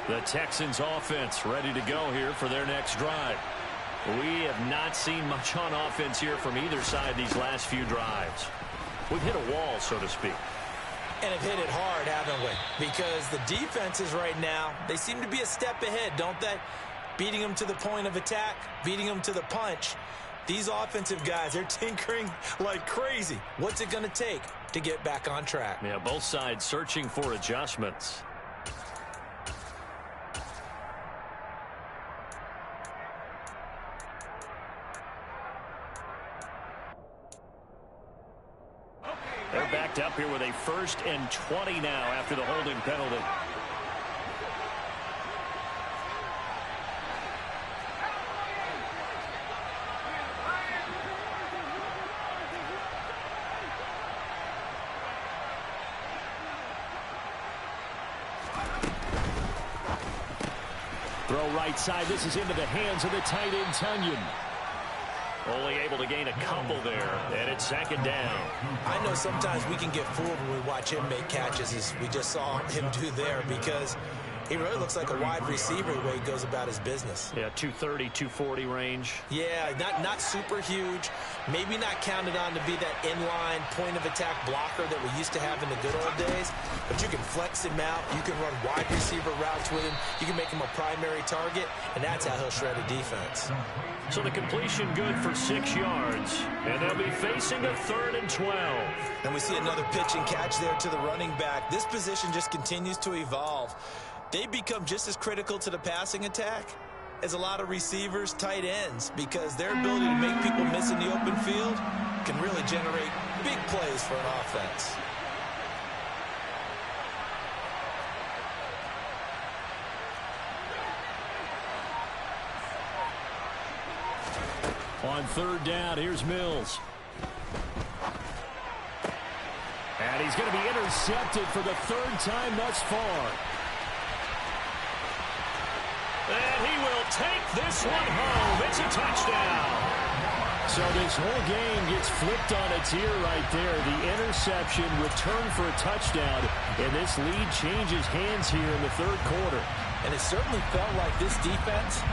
Speaker 1: The Texans offense ready to go here for their next drive. We have not seen much on offense here from either side these last few drives. We've hit a wall, so to speak.
Speaker 2: And have hit it hard, haven't we? Because the defenses right now, they seem to be a step ahead, don't they? Beating them to the point of attack, beating them to the punch. These offensive guys, they're tinkering like crazy. What's it going to take to get back on track?
Speaker 1: Yeah, both sides searching for adjustments. They're backed up here with a 1st and 20 now after the holding penalty.
Speaker 4: Throw right side. This is into the hands of the tight end, Tunyon.
Speaker 1: Only able to gain a couple there, and it's 2nd down.
Speaker 2: I know sometimes we can get fooled when we watch him make catches, as we just saw him do there, because he really looks like a wide receiver the way he goes about his business.
Speaker 1: Yeah, 230, 240 range.
Speaker 2: Yeah, not super huge. Maybe not counted on to be that inline point-of-attack blocker that we used to have in the good old days. But you can flex him out. You can run wide receiver routes with him. You can make him a primary target, and that's how he'll shred a defense.
Speaker 1: So the completion good for 6 yards, and they'll be facing a 3rd and 12.
Speaker 2: And we see another pitch and catch there to the running back. This position just continues to evolve. They become just as critical to the passing attack as a lot of receivers, tight ends, because their ability to make people miss in the open field can really generate big plays for an offense.
Speaker 4: On 3rd down, here's Mills. And he's going to be intercepted for the 3rd time thus far.
Speaker 1: And he will take this one home. It's a touchdown.
Speaker 4: So this whole game gets flipped on its ear right there. The interception returned for a touchdown, and this lead changes hands here in the 3rd quarter.
Speaker 2: And it certainly felt like this defense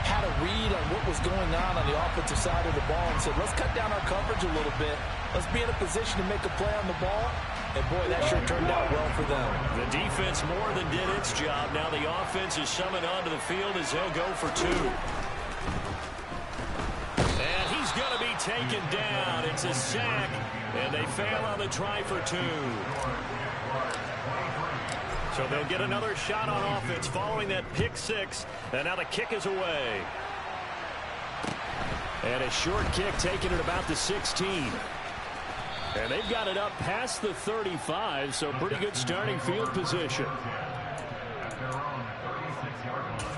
Speaker 2: had a read on what was going on the offensive side of the ball and said, let's cut down our coverage a little bit. Let's be in a position to make a play on the ball. And, boy, that sure turned out well for them.
Speaker 1: The defense more than did its job. Now the offense is summoned onto the field as they'll go for 2. And he's going to be taken down. It's a sack, and they fail on the try for 2. So they'll get another shot on offense following that pick 6. And now the kick is away.
Speaker 4: And a short kick taken at about the 16. And they've got it up past the 35, so pretty good starting field position.
Speaker 3: At their own 36-yard line.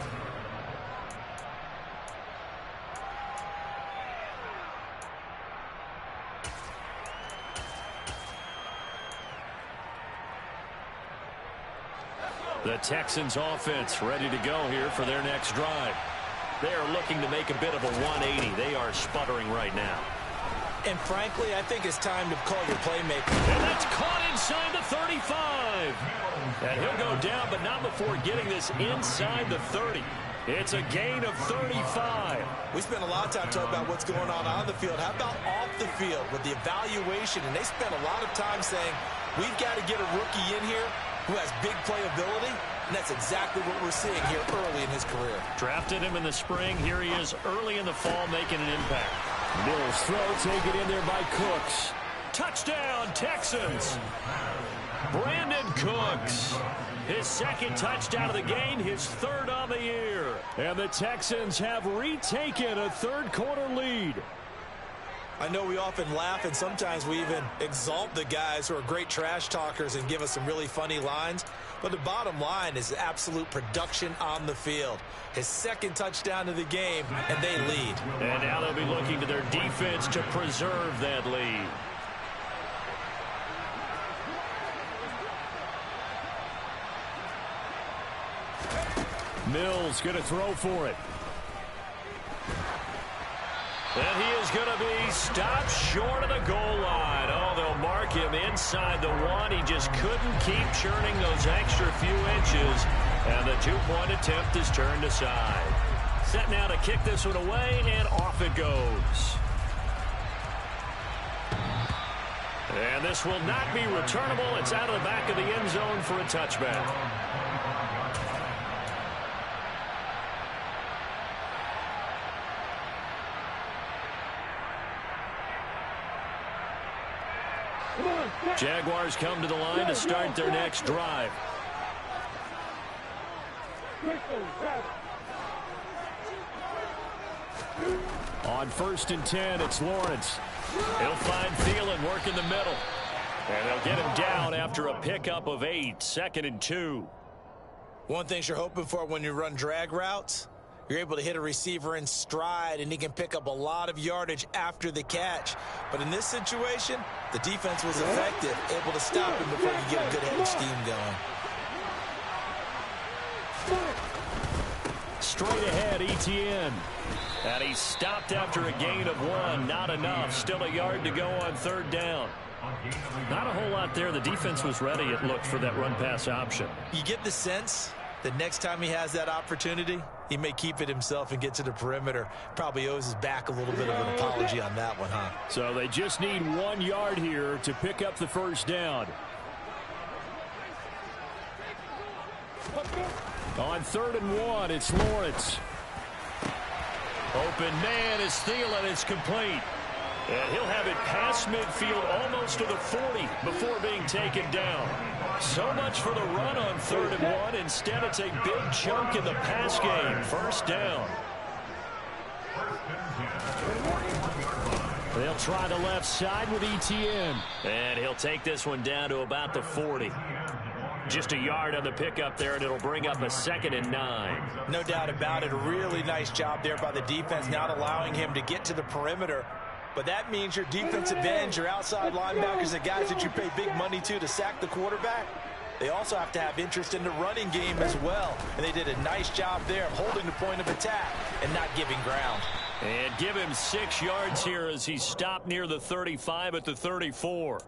Speaker 1: The Texans offense ready to go here for their next drive. They are looking to make a bit of a 180. They are sputtering right now.
Speaker 2: And frankly, I think it's time to call your playmaker.
Speaker 1: And that's caught inside the 35. And he'll go down, but not before getting this inside the 30. It's a gain of 35.
Speaker 2: We spent a lot of time talking about what's going on the field. How about off the field with the evaluation? And they spent a lot of time saying, we've got to get a rookie in here who has big playability. And that's exactly what we're seeing here early in his career.
Speaker 1: Drafted him in the spring. Here he is early in the fall making an impact.
Speaker 4: Mills throw taken in there by Cooks.
Speaker 1: Touchdown, Texans. Brandon Cooks, his second touchdown of the game, his third on the year.
Speaker 4: And the Texans have retaken a third-quarter lead.
Speaker 2: I know we often laugh, and sometimes we even exalt the guys who are great trash talkers and give us some really funny lines. But the bottom line is absolute production on the field. His second touchdown of the game, and they lead.
Speaker 1: And now they'll be looking to their defense to preserve that lead.
Speaker 4: Mills going to throw for it.
Speaker 1: And he is going to be stopped short of the goal line. Oh, they'll mark him inside the one. He just couldn't keep churning those extra few inches. And the two-point attempt is turned aside. Set now to kick this one away, and off it goes. And this will not be returnable. It's out of the back of the end zone for a touchback. Jaguars come to the line to start their next drive.
Speaker 4: On 1st and 10, it's Lawrence.
Speaker 1: He'll find Thielen working the middle. And they'll get him down after a pickup of 8, 2nd and 2.
Speaker 2: One thing you're hoping for when you run drag routes, you're able to hit a receiver in stride, and he can pick up a lot of yardage after the catch. But in this situation, the defense was effective, able to stop him before you get a good head of steam going.
Speaker 4: Straight ahead, Etienne.
Speaker 1: And he stopped after a gain of 1. Not enough. Still a yard to go on 3rd down. Not a whole lot there. The defense was ready, it looked, for that run-pass option.
Speaker 2: You get the sense that next time he has that opportunity, he may keep it himself and get to the perimeter. Probably owes his back a little bit of an apology on that one, huh?
Speaker 4: So they just need 1 yard here to pick up the 1st down. On 3rd and 1, it's Lawrence.
Speaker 1: Open man is Thielen. It's complete. And he'll have it past midfield almost to the 40 before being taken down. So much for the run on 3rd and 1. Instead, it's a big chunk in the pass game. 1st down.
Speaker 4: They'll try the left side with Etienne.
Speaker 1: And he'll take this one down to about the 40. Just a yard on the pickup there, and it'll bring up a 2nd and 9.
Speaker 2: No doubt about it. A really nice job there by the defense, not allowing him to get to the perimeter. But that means your defensive ends, your outside linebackers, the guys that you pay big money to sack the quarterback, they also have to have interest in the running game as well. And they did a nice job there of holding the point of attack and not giving ground.
Speaker 1: And give him 6 yards here as he stopped near the 35 at the 34.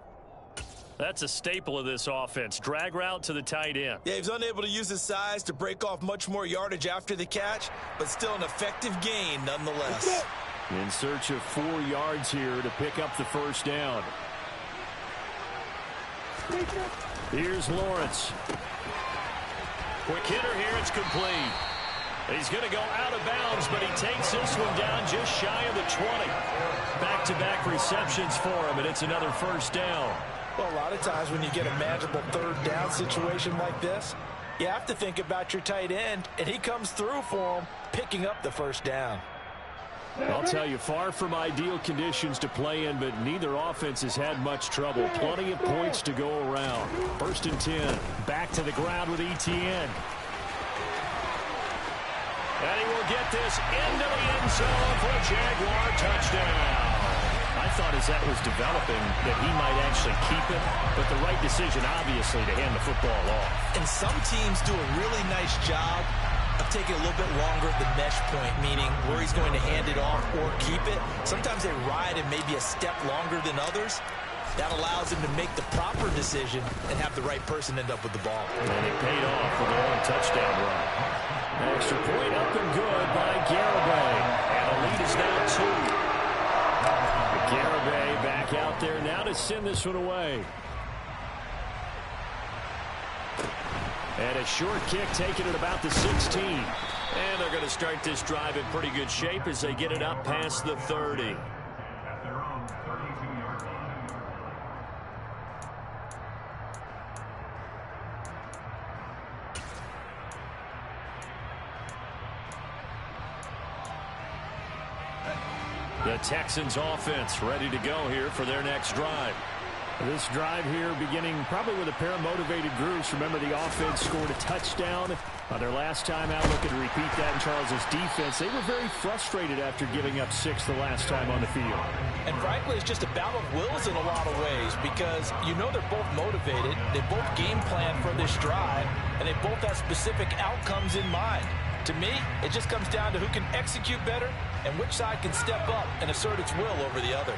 Speaker 1: That's a staple of this offense. Drag route to the tight end.
Speaker 2: Yeah, he was unable to use his size to break off much more yardage after the catch, but still an effective gain nonetheless.
Speaker 4: In search of 4 yards here to pick up the 1st down. Here's Lawrence.
Speaker 1: Quick hitter here. It's complete. He's going to go out of bounds, but he takes this one down just shy of the 20. Back-to-back receptions for him, and it's another 1st down.
Speaker 2: Well, a lot of times when you get a manageable 3rd down situation like this, you have to think about your tight end, and he comes through for him, picking up the 1st down.
Speaker 4: I'll tell you, far from ideal conditions to play in, but neither offense has had much trouble. Plenty of points to go around. 1st and 10. Back to the ground with Etienne.
Speaker 1: And he will get this into the end zone for a Jaguar touchdown.
Speaker 4: I thought as that was developing that he might actually keep it, but the right decision, obviously, to hand the football off.
Speaker 2: And some teams do a really nice job of taking a little bit longer at the mesh point, meaning where he's going to hand it off or keep it. Sometimes they ride it maybe a step longer than others. That allows him to make the proper decision and have the right person end up with the ball.
Speaker 4: And it paid off with a long touchdown run. Extra point up and good by Garibay.
Speaker 1: And the lead is now 2.
Speaker 4: Garibay back out there now to send this one away. And a short kick taken at about the 16.
Speaker 1: And they're going to start this drive in pretty good shape as they get it up past the 30.
Speaker 4: The Texans offense ready to go here for their next drive. This drive here beginning probably with a pair of motivated groups. Remember, the offense scored a touchdown on their last time out. Looking to repeat that in Charles's defense. They were very frustrated after giving up 6 the last time on the field.
Speaker 2: And frankly, it's just a battle of wills in a lot of ways because you know they're both motivated. They both game plan for this drive, and they both have specific outcomes in mind. To me, it just comes down to who can execute better and which side can step up and assert its will over the other.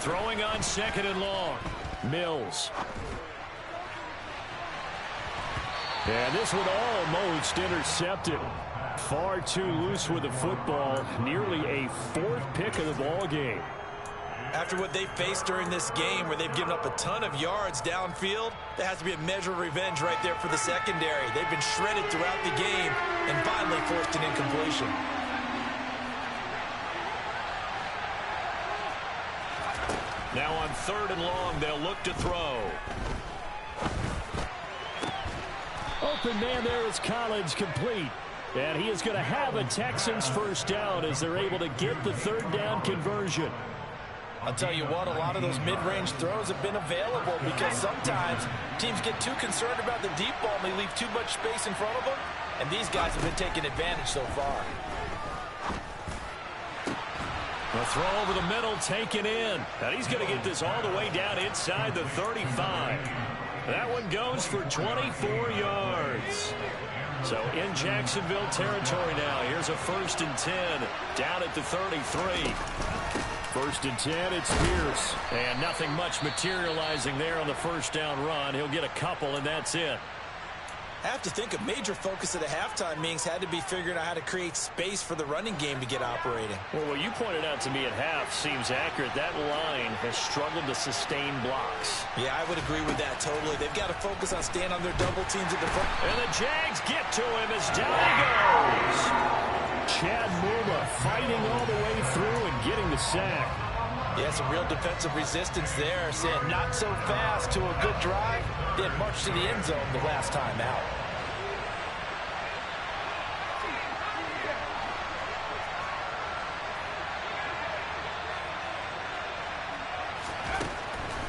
Speaker 4: Throwing on 2nd and long. Mills. And this one almost intercepted. Far too loose with the football. Nearly a 4th pick of the ball game.
Speaker 2: After what they faced during this game where they've given up a ton of yards downfield, there has to be a measure of revenge right there for the secondary. They've been shredded throughout the game and finally forced an incompletion.
Speaker 4: Now on 3rd and long, they'll look to throw. Open man there is Collins, complete. And he is going to have a Texans first down as they're able to get the 3rd down conversion.
Speaker 2: I'll tell you what, a lot of those mid-range throws have been available because sometimes teams get too concerned about the deep ball and they leave too much space in front of them. And these guys have been taking advantage so far.
Speaker 4: The throw over the middle, taken in. And he's going to get this all the way down inside the 35. That one goes for 24 yards. So in Jacksonville territory now. Here's a 1st and 10 down at the 33. 1st and 10, it's Pierce. And nothing much materializing there on the first down run. He'll get a couple, and that's it.
Speaker 2: I have to think a major focus of the halftime meetings had to be figuring out how to create space for the running game to get operating.
Speaker 4: Well, what you pointed out to me at half seems accurate. That line has struggled to sustain blocks.
Speaker 2: Yeah, I would agree with that totally. They've got to focus on staying on their double teams at the front.
Speaker 4: And the Jags get to him as down he goes. Chad Muma fighting all the way through and getting the sack.
Speaker 2: Yeah, some real defensive resistance there, saying not so fast to a good drive. Did march to the end zone the last time out.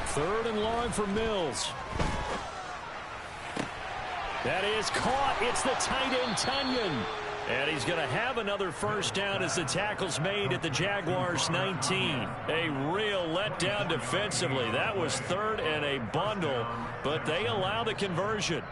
Speaker 4: Third and long for Mills. That is caught. It's the tight end, Tunyon. And he's going to have another first down as the tackle's made at the Jaguars' 19. A real letdown defensively. That was 3rd and a bundle, but they allow the conversion.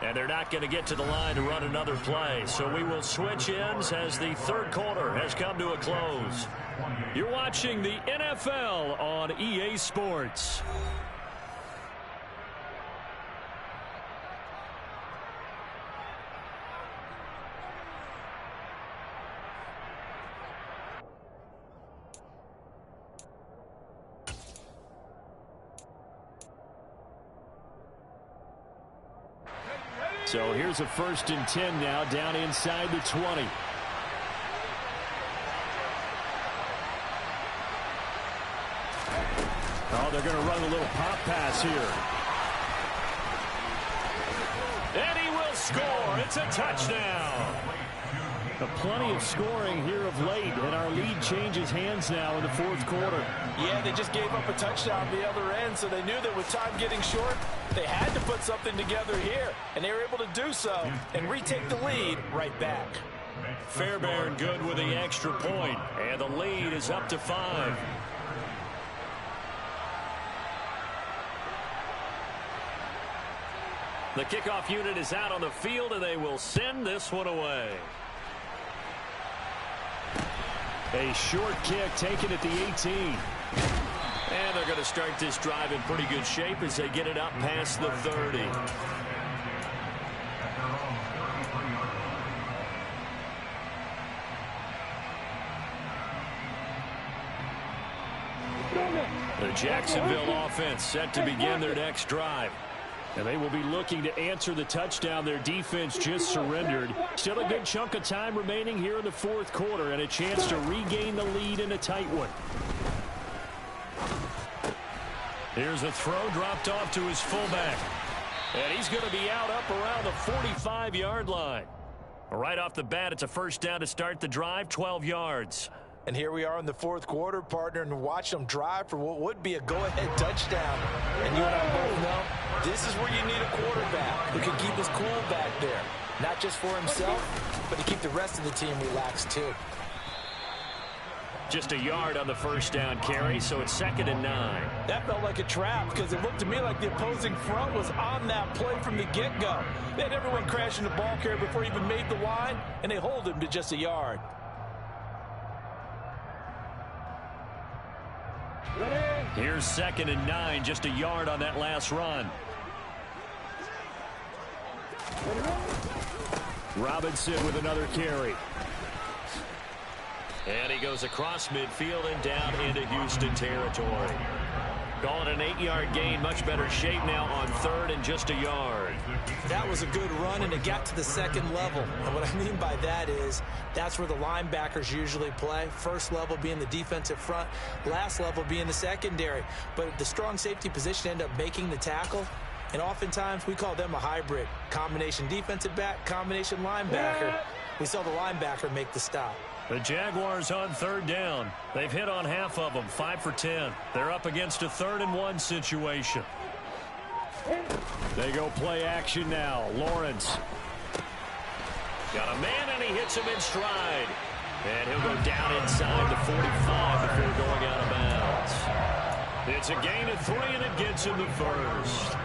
Speaker 4: And they're not going to get to the line to run another play. So we will switch ends as the 3rd quarter has come to a close. You're watching the NFL on EA Sports. So here's a 1st and 10 now down inside the 20. Oh, they're going to run a little pop pass here. And he will score. It's a touchdown. Plenty of scoring here of late, and our lead changes hands now in the 4th quarter.
Speaker 2: Yeah, they just gave up a touchdown the other end, so they knew that with time getting short, they had to put something together here, and they were able to do so and retake the lead right back.
Speaker 4: Fairbairn good with the extra point, and the lead is up to 5. The kickoff unit is out on the field, and they will send this one away. A short kick taken at the 18. And they're going to start this drive in pretty good shape as they get it up past the 30. The Jacksonville offense set to begin their next drive. And they will be looking to answer the touchdown their defense just surrendered. Still a good chunk of time remaining here in the fourth quarter and a chance to regain the lead in a tight one. Here's a throw dropped off to his fullback. And he's going to be out up around the 45-yard line. Right off the bat, it's a first down to start the drive, 12 yards.
Speaker 2: And here we are in the fourth quarter, partner, and watch them drive for what would be a go-ahead touchdown. And you and I both know this is where you need a quarterback who can keep his cool back there. Not just for himself, but to keep the rest of the team relaxed too.
Speaker 4: Just a yard on the first down carry, so it's 2nd and 9.
Speaker 2: That felt like a trap because it looked to me like the opposing front was on that play from the get-go. They had everyone crashing the ball carrier before he even made the line, and they hold him to just a yard.
Speaker 4: Here's 2nd and 9, just a yard on that last run. Robinson with another carry. And he goes across midfield and down into Houston territory. Call it an 8-yard gain. Much better shape now on 3rd and just a yard.
Speaker 2: That was a good run, and it got to the second level. And what I mean by that is that's where the linebackers usually play. First level being the defensive front, last level being the secondary. But the strong safety position ended up making the tackle. And oftentimes we call them a hybrid. Combination defensive back, combination linebacker. We saw the linebacker make the stop.
Speaker 4: The Jaguars on 3rd down. They've hit on half of them, 5 for 10. They're up against a 3rd and 1 situation. They go play action now. Lawrence. Got a man, and he hits him in stride. And he'll go down inside the 45 before going out of bounds. It's a gain of 3, and it gets him the first.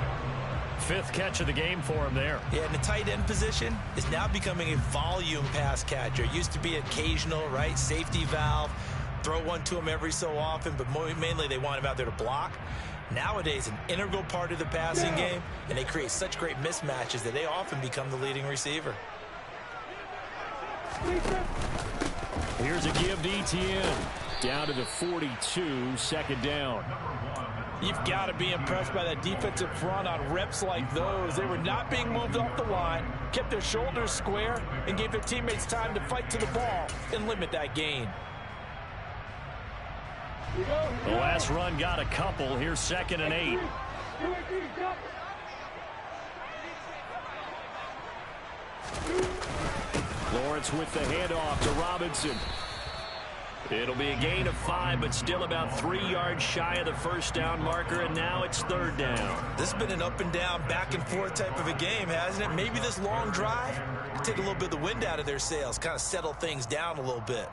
Speaker 4: 5th catch of the game for him there.
Speaker 2: Yeah, and the tight end position is now becoming a volume pass catcher. It used to be occasional, right? Safety valve. Throw one to him every so often, but mainly they want him out there to block. Nowadays, an integral part of the passing game, and they create such great mismatches that they often become the leading receiver.
Speaker 4: Here's a give to Etienne. Down to the 42, 2nd down.
Speaker 2: You've got to be impressed by that defensive front on reps like those. They were not being moved off the line, kept their shoulders square, and gave their teammates time to fight to the ball and limit that gain.
Speaker 4: The last run got a couple. Here's 2nd and 8. Lawrence with the handoff to Robinson. It'll be a gain of 5, but still about 3 yards shy of the first down marker, and now it's 3rd down.
Speaker 2: This has been an up and down, back and forth type of a game, hasn't it? Maybe this long drive can take a little bit of the wind out of their sails, kind of settle things down a little bit.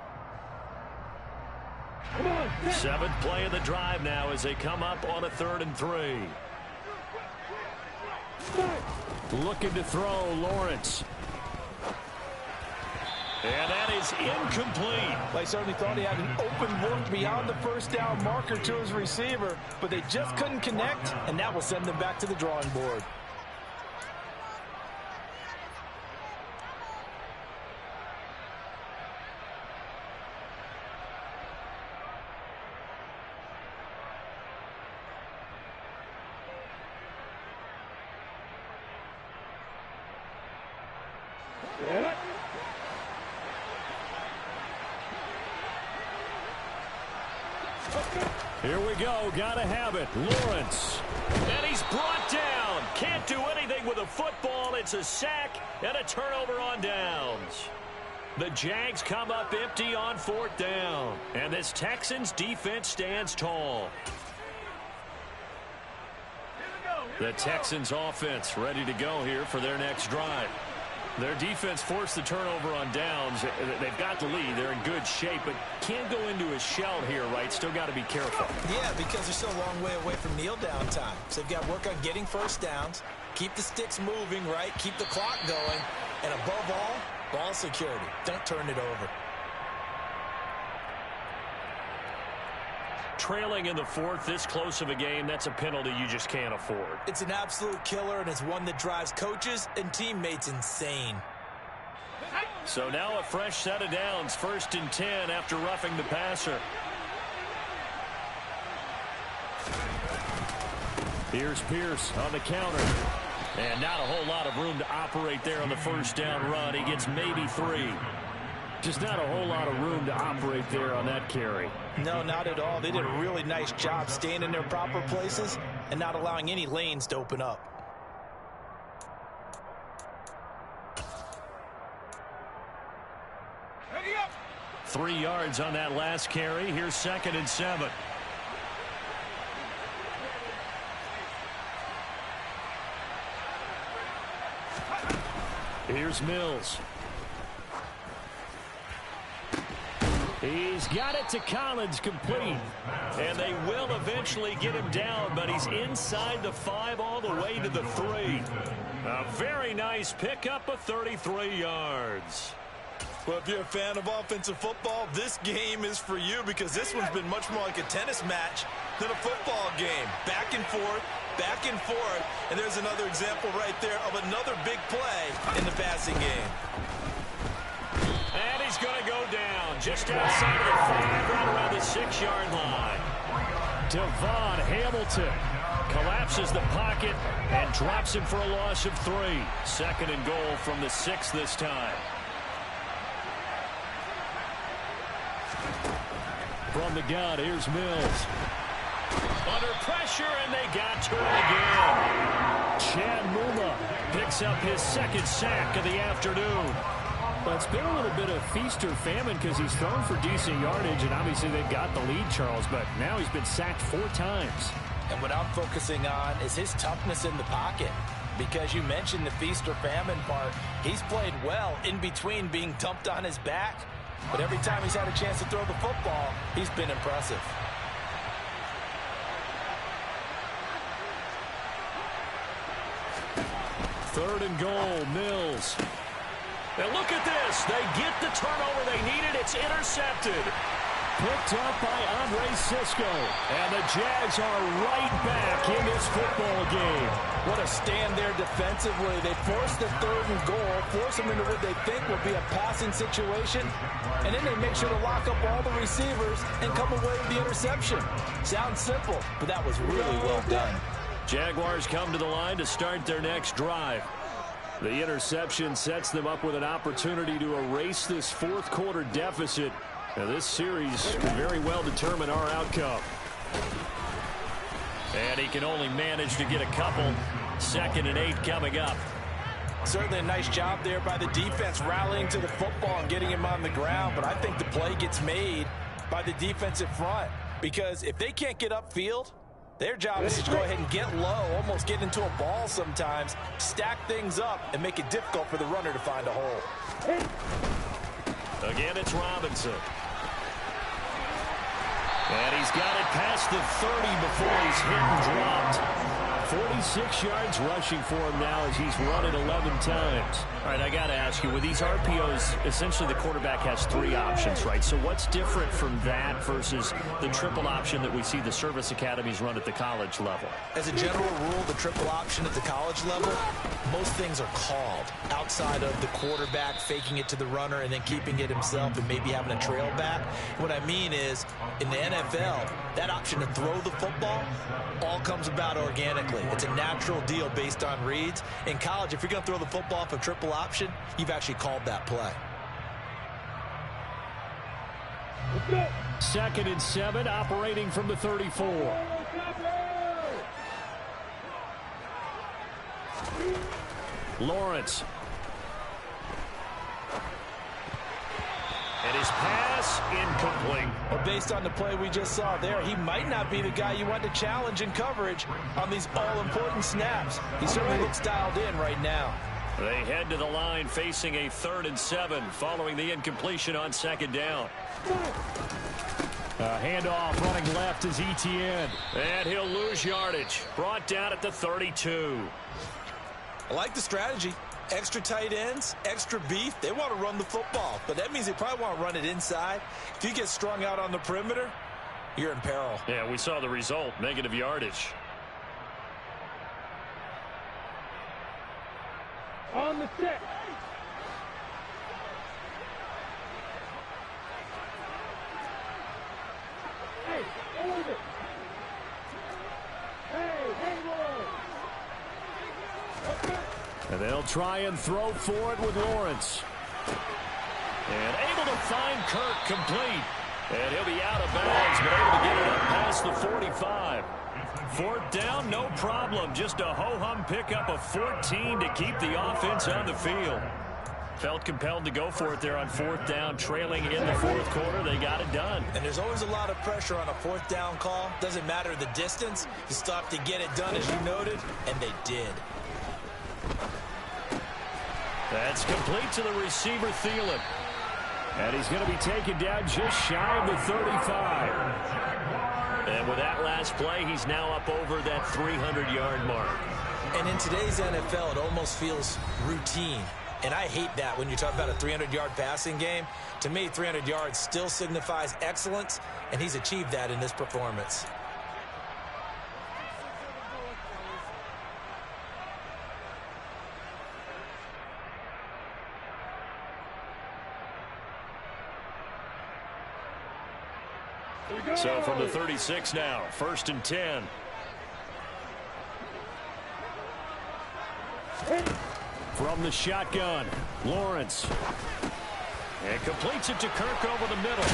Speaker 4: 7th play of the drive now as they come up on a 3rd and 3. Looking to throw, Lawrence. And that is incomplete.
Speaker 2: They certainly thought he had an open look beyond the first down marker to his receiver, but they just couldn't connect, and that will send them back to the drawing board.
Speaker 4: Here we go. Gotta have it. Lawrence. And he's brought down. Can't do anything with a football. It's a sack and a turnover on downs. The Jags come up empty on 4th down. And this Texans defense stands tall. The Texans offense ready to go here for their next drive. Their defense forced the turnover on downs. They've got the lead. They're in good shape, but can't go into a shell here, right? Still got to be careful.
Speaker 2: Yeah, because they're still a long way away from kneel down time. So they've got to work on getting first downs, keep the sticks moving, right? Keep the clock going, and above all, ball security. Don't turn it over.
Speaker 4: Trailing in the 4th, this close of a game, that's a penalty you just can't afford.
Speaker 2: It's an absolute killer, and it's one that drives coaches and teammates insane.
Speaker 4: So now a fresh set of downs, 1st and 10 after roughing the passer. Here's Pierce on the counter. And not a whole lot of room to operate there on the first down run. He gets maybe 3. Just not a whole lot of room to operate there on that carry.
Speaker 2: No, not at all. They did a really nice job staying in their proper places and not allowing any lanes to open up.
Speaker 3: Ready up.
Speaker 4: 3 yards on that last carry. Here's 2nd and 7. Here's Mills. He's got it to Collins, complete. And they will eventually get him down, but he's inside the 5 all the way to the 3. A very nice pickup of 33 yards.
Speaker 2: Well, if you're a fan of offensive football, this game is for you because this one's been much more like a tennis match than a football game. Back and forth, and there's another example right there of another big play in the passing game.
Speaker 4: And he's going to go down just outside of the 5, right around the 6-yard line. Devon Hamilton collapses the pocket and drops him for a loss of 3. 2nd and goal from the 6 this time. From the gun, here's Mills. Under pressure, and they got to him again. Chad Muma picks up his 2nd sack of the afternoon. Well, it's been a little bit of feast or famine because he's thrown for decent yardage, and obviously they've got the lead, Charles, but now he's been sacked 4 times.
Speaker 2: And what I'm focusing on is his toughness in the pocket. Because you mentioned the feast or famine part, he's played well in between being dumped on his back. But every time he's had a chance to throw the football, he's been impressive.
Speaker 4: Third and goal, Mills. And look at this. They get the turnover they needed. It's intercepted. Picked up by Andre Sisco. And the Jags are right back in this football game.
Speaker 2: What a stand there defensively. They force the 3rd and goal, force them into what they think will be a passing situation, and then they make sure to lock up all the receivers and come away with the interception. Sounds simple, but that was really well done.
Speaker 4: Jaguars come to the line to start their next drive. The interception sets them up with an opportunity to erase this 4th quarter deficit. Now, this series could very well determine our outcome. And he can only manage to get a couple. 2nd and 8 coming up.
Speaker 2: Certainly a nice job there by the defense rallying to the football and getting him on the ground, but I think the play gets made by the defensive front because if they can't get upfield, their job is to go ahead and get low, almost get into a ball sometimes, stack things up, and make it difficult for the runner to find a hole.
Speaker 4: Again, it's Robinson. And he's got it past the 30 before he's hit and dropped. 46 yards rushing for him now as he's run it 11 times. All right, I got to ask you, with these RPOs, essentially the quarterback has 3 options, right? So what's different from that versus the triple option that we see the service academies run at the college level?
Speaker 2: As a general rule, the triple option at the college level, most things are called outside of the quarterback faking it to the runner and then keeping it himself and maybe having a trail back. What I mean is, in the NFL, that option to throw the football all comes about organically. It's a natural deal based on reads. In college, if you're going to throw the football off a triple option, you've actually called that play.
Speaker 4: 2nd and 7, operating from the 34. Lawrence. And his pass incomplete.
Speaker 2: Well, based on the play we just saw there, he might not be the guy you want to challenge in coverage on these all-important snaps. He certainly looks dialed in right now.
Speaker 4: They head to the line facing a 3rd and 7 following the incompletion on 2nd down. Handoff running left is Etienne. And he'll lose yardage. Brought down at the 32.
Speaker 2: I like the strategy. Extra tight ends, extra beef. They want to run the football, but that means they probably want to run it inside. If you get strung out on the perimeter, you're in peril.
Speaker 4: Yeah, we saw the result, negative yardage.
Speaker 3: On the set. Hey, hold it.
Speaker 4: They'll try and throw for it with Lawrence. And able to find Kirk complete. And he'll be out of bounds, but able to get it up past the 45. Fourth down, no problem. Just a ho-hum pickup of 14 to keep the offense on the field. Felt compelled to go for it there on fourth down, trailing in the fourth quarter. They got it done.
Speaker 2: And there's always a lot of pressure on a fourth down call. Doesn't matter the distance. You still have to get it done, as you noted, and they did.
Speaker 4: That's complete to the receiver, Thielen. And he's going to be taken down just shy of the 35. And with that last play, he's now up over that 300-yard mark.
Speaker 2: And in today's NFL, it almost feels routine. And I hate that when you talk about a 300-yard passing game. To me, 300 yards still signifies excellence, and he's achieved that in this performance.
Speaker 4: So from the 36 now, 1st and 10. From the shotgun, Lawrence. And completes it to Kirk over the middle.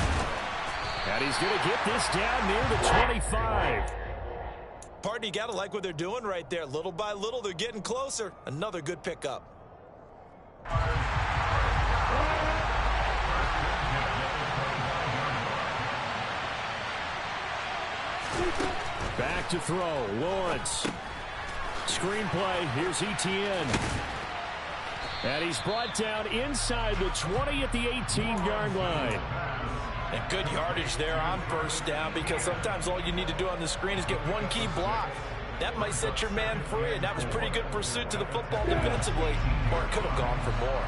Speaker 4: And he's going to get this down near the 25.
Speaker 2: Partner, you got to like what they're doing right there. Little by little, they're getting closer. Another good pickup.
Speaker 4: Back to throw, Lawrence. Screenplay, here's Etienne. And he's brought down inside the 20 at the 18-yard line.
Speaker 2: And good yardage there on first down, because sometimes all you need to do on the screen is get one key block. That might set your man free, and that was pretty good pursuit to the football defensively, or it could have gone for more.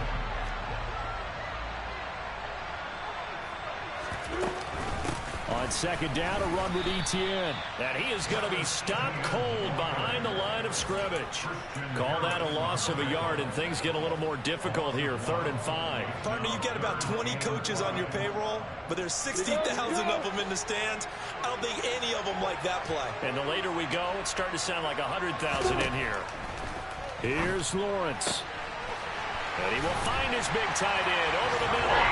Speaker 4: On second down, a run with Etienne. And he is going to be stopped cold behind the line of scrimmage. Call that a loss of a yard, and things get a little more difficult here. 3rd and 5.
Speaker 2: Partner, you've got about 20 coaches on your payroll, but there's 60,000 of them in the stands. I don't think any of them like that play.
Speaker 4: And the later we go, it's starting to sound like 100,000 in here. Here's Lawrence. And he will find his big tight end over the middle.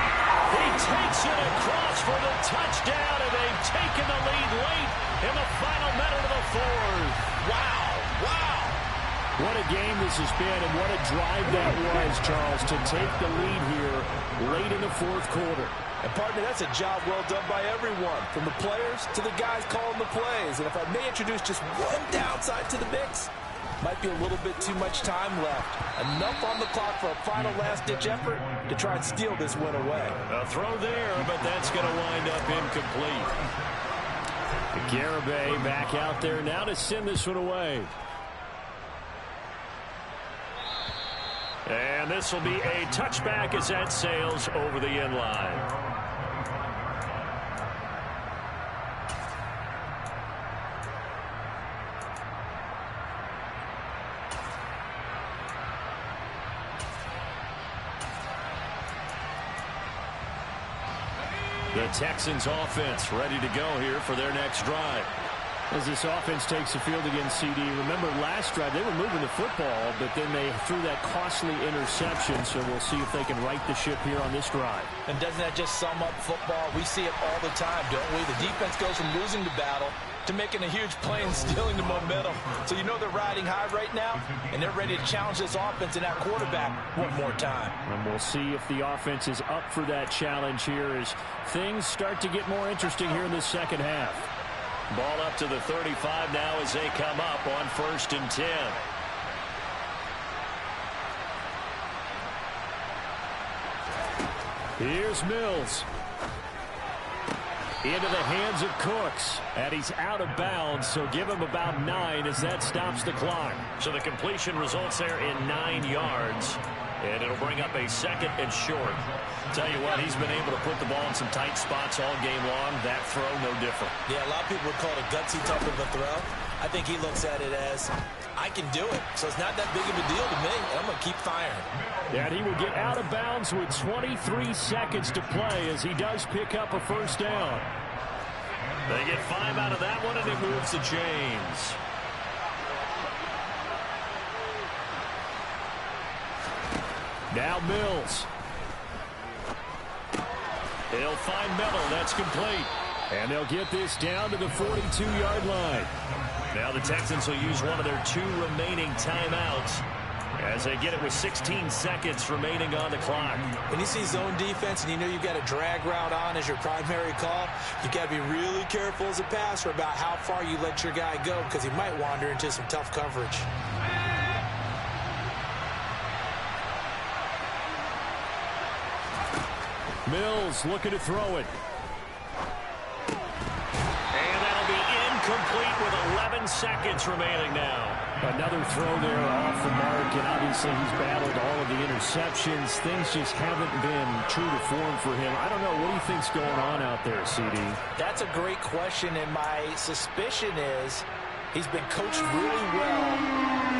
Speaker 4: He takes it across for the touchdown, and they've taken the lead late in the final minute of the 4th.
Speaker 2: Wow, wow.
Speaker 4: What a game this has been, and what a drive that was, Charles, to take the lead here late in the 4th quarter.
Speaker 2: And, partner, that's a job well done by everyone, from the players to the guys calling the plays. And if I may introduce just one downside to the mix, might be a little bit too much time left. Enough on the clock for a final last-ditch effort to try and steal this win away.
Speaker 4: A throw there, but that's going to wind up incomplete. Garibay back out there now to send this one away. And this will be a touchback as that sails over the end line. The Texans offense ready to go here for their next drive. As this offense takes the field against CD, remember last drive they were moving the football, but then they threw that costly interception, so we'll see if they can right the ship here on this drive.
Speaker 2: And doesn't that just sum up football? We see it all the time, don't we? The defense goes from losing the battle to making a huge play and stealing the momentum. So you know they're riding high right now, and they're ready to challenge this offense and that quarterback one more time.
Speaker 4: And we'll see if the offense is up for that challenge here as things start to get more interesting here in the second half. Ball up to the 35 now as they come up on 1st and 10. Here's Mills. Into the hands of Cooks. And he's out of bounds, so give him about 9 as that stops the clock. So the completion results there in 9 yards. And it'll bring up a 2nd and short. Tell you what, he's been able to put the ball in some tight spots all game long. That throw, no different.
Speaker 2: Yeah, a lot of people would call it a gutsy type of a throw. I think he looks at it as, I can do it. So it's not that big of a deal to me. I'm going to keep firing.
Speaker 4: And he will get out of bounds with 23 seconds to play as he does pick up a 1st down. They get 5 out of that one, and it moves the chains. Now Mills. He'll find Mello. That's complete. And they'll get this down to the 42-yard line. Now the Texans will use one of their 2 remaining timeouts as they get it with 16 seconds remaining on the clock.
Speaker 2: When you see zone defense and you know you've got a drag route on as your primary call, you've got to be really careful as a passer about how far you let your guy go because he might wander into some tough coverage.
Speaker 4: Mills looking to throw it. And that'll be incomplete with 11 seconds remaining now. Another throw there off the mark, and obviously he's battled all of the interceptions. Things just haven't been true to form for him. I don't know. What do you think's going on out there, CD? That's
Speaker 2: a great question, and my suspicion is he's been coached really well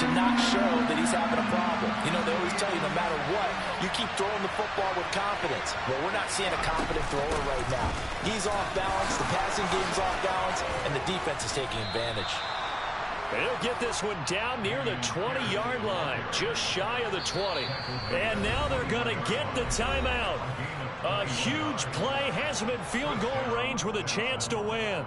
Speaker 2: to not show that he's having a problem. You know, they always tell you no matter what, you keep throwing the football with confidence. Well, we're not seeing a confident thrower right now. He's off balance, the passing game's off balance, and the defense is taking advantage.
Speaker 1: They'll get this one down near the 20-yard line, just shy of the 20. And now they're going to get the timeout. A huge play has him in field goal range with a chance to win.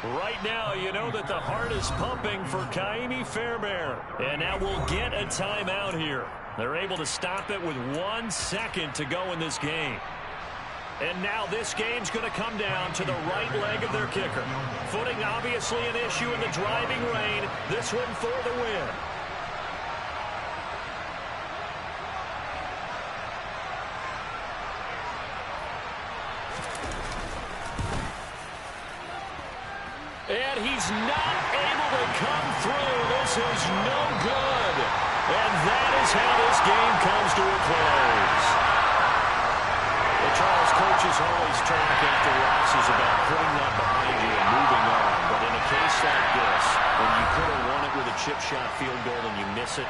Speaker 1: Right now, you know that the heart is pumping for Kaimi Fairbairn. And now we'll get a timeout here. They're able to stop it with 1 second to go in this game. And now this game's going to come down to the right leg of their kicker. Footing obviously an issue in the driving rain. This one for the win. And he's not able to come through. This is no good. And that is how this game comes to a close. Well, Charles, coaches always talk after losses about putting that behind you and moving on. But in a case like this, when you could have won it with a chip shot field goal and you miss it,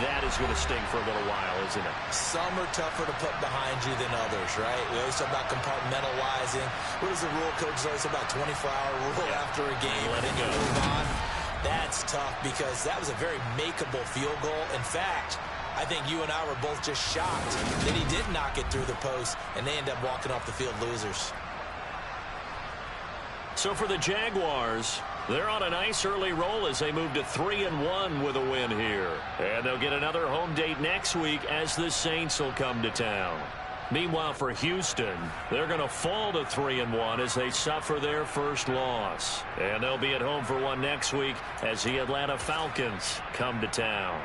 Speaker 1: that is going to sting for a little while, isn't it?
Speaker 2: Some are tougher to put behind you than others, right? We always talk about compartmentalizing. What is the rule? Coaches always talk about 24-hour rule after a game.
Speaker 1: Let it go.
Speaker 2: Move on. That's tough because that was a very makeable field goal. In fact, I think you and I were both just shocked that he did knock it through the post, and they end up walking off the field losers.
Speaker 1: So for the Jaguars, they're on a nice early roll as they move to 3-1 with a win here. And they'll get another home date next week as the Saints will come to town. Meanwhile, for Houston, they're going to fall to 3-1 as they suffer their first loss. And they'll be at home for one next week as the Atlanta Falcons come to town.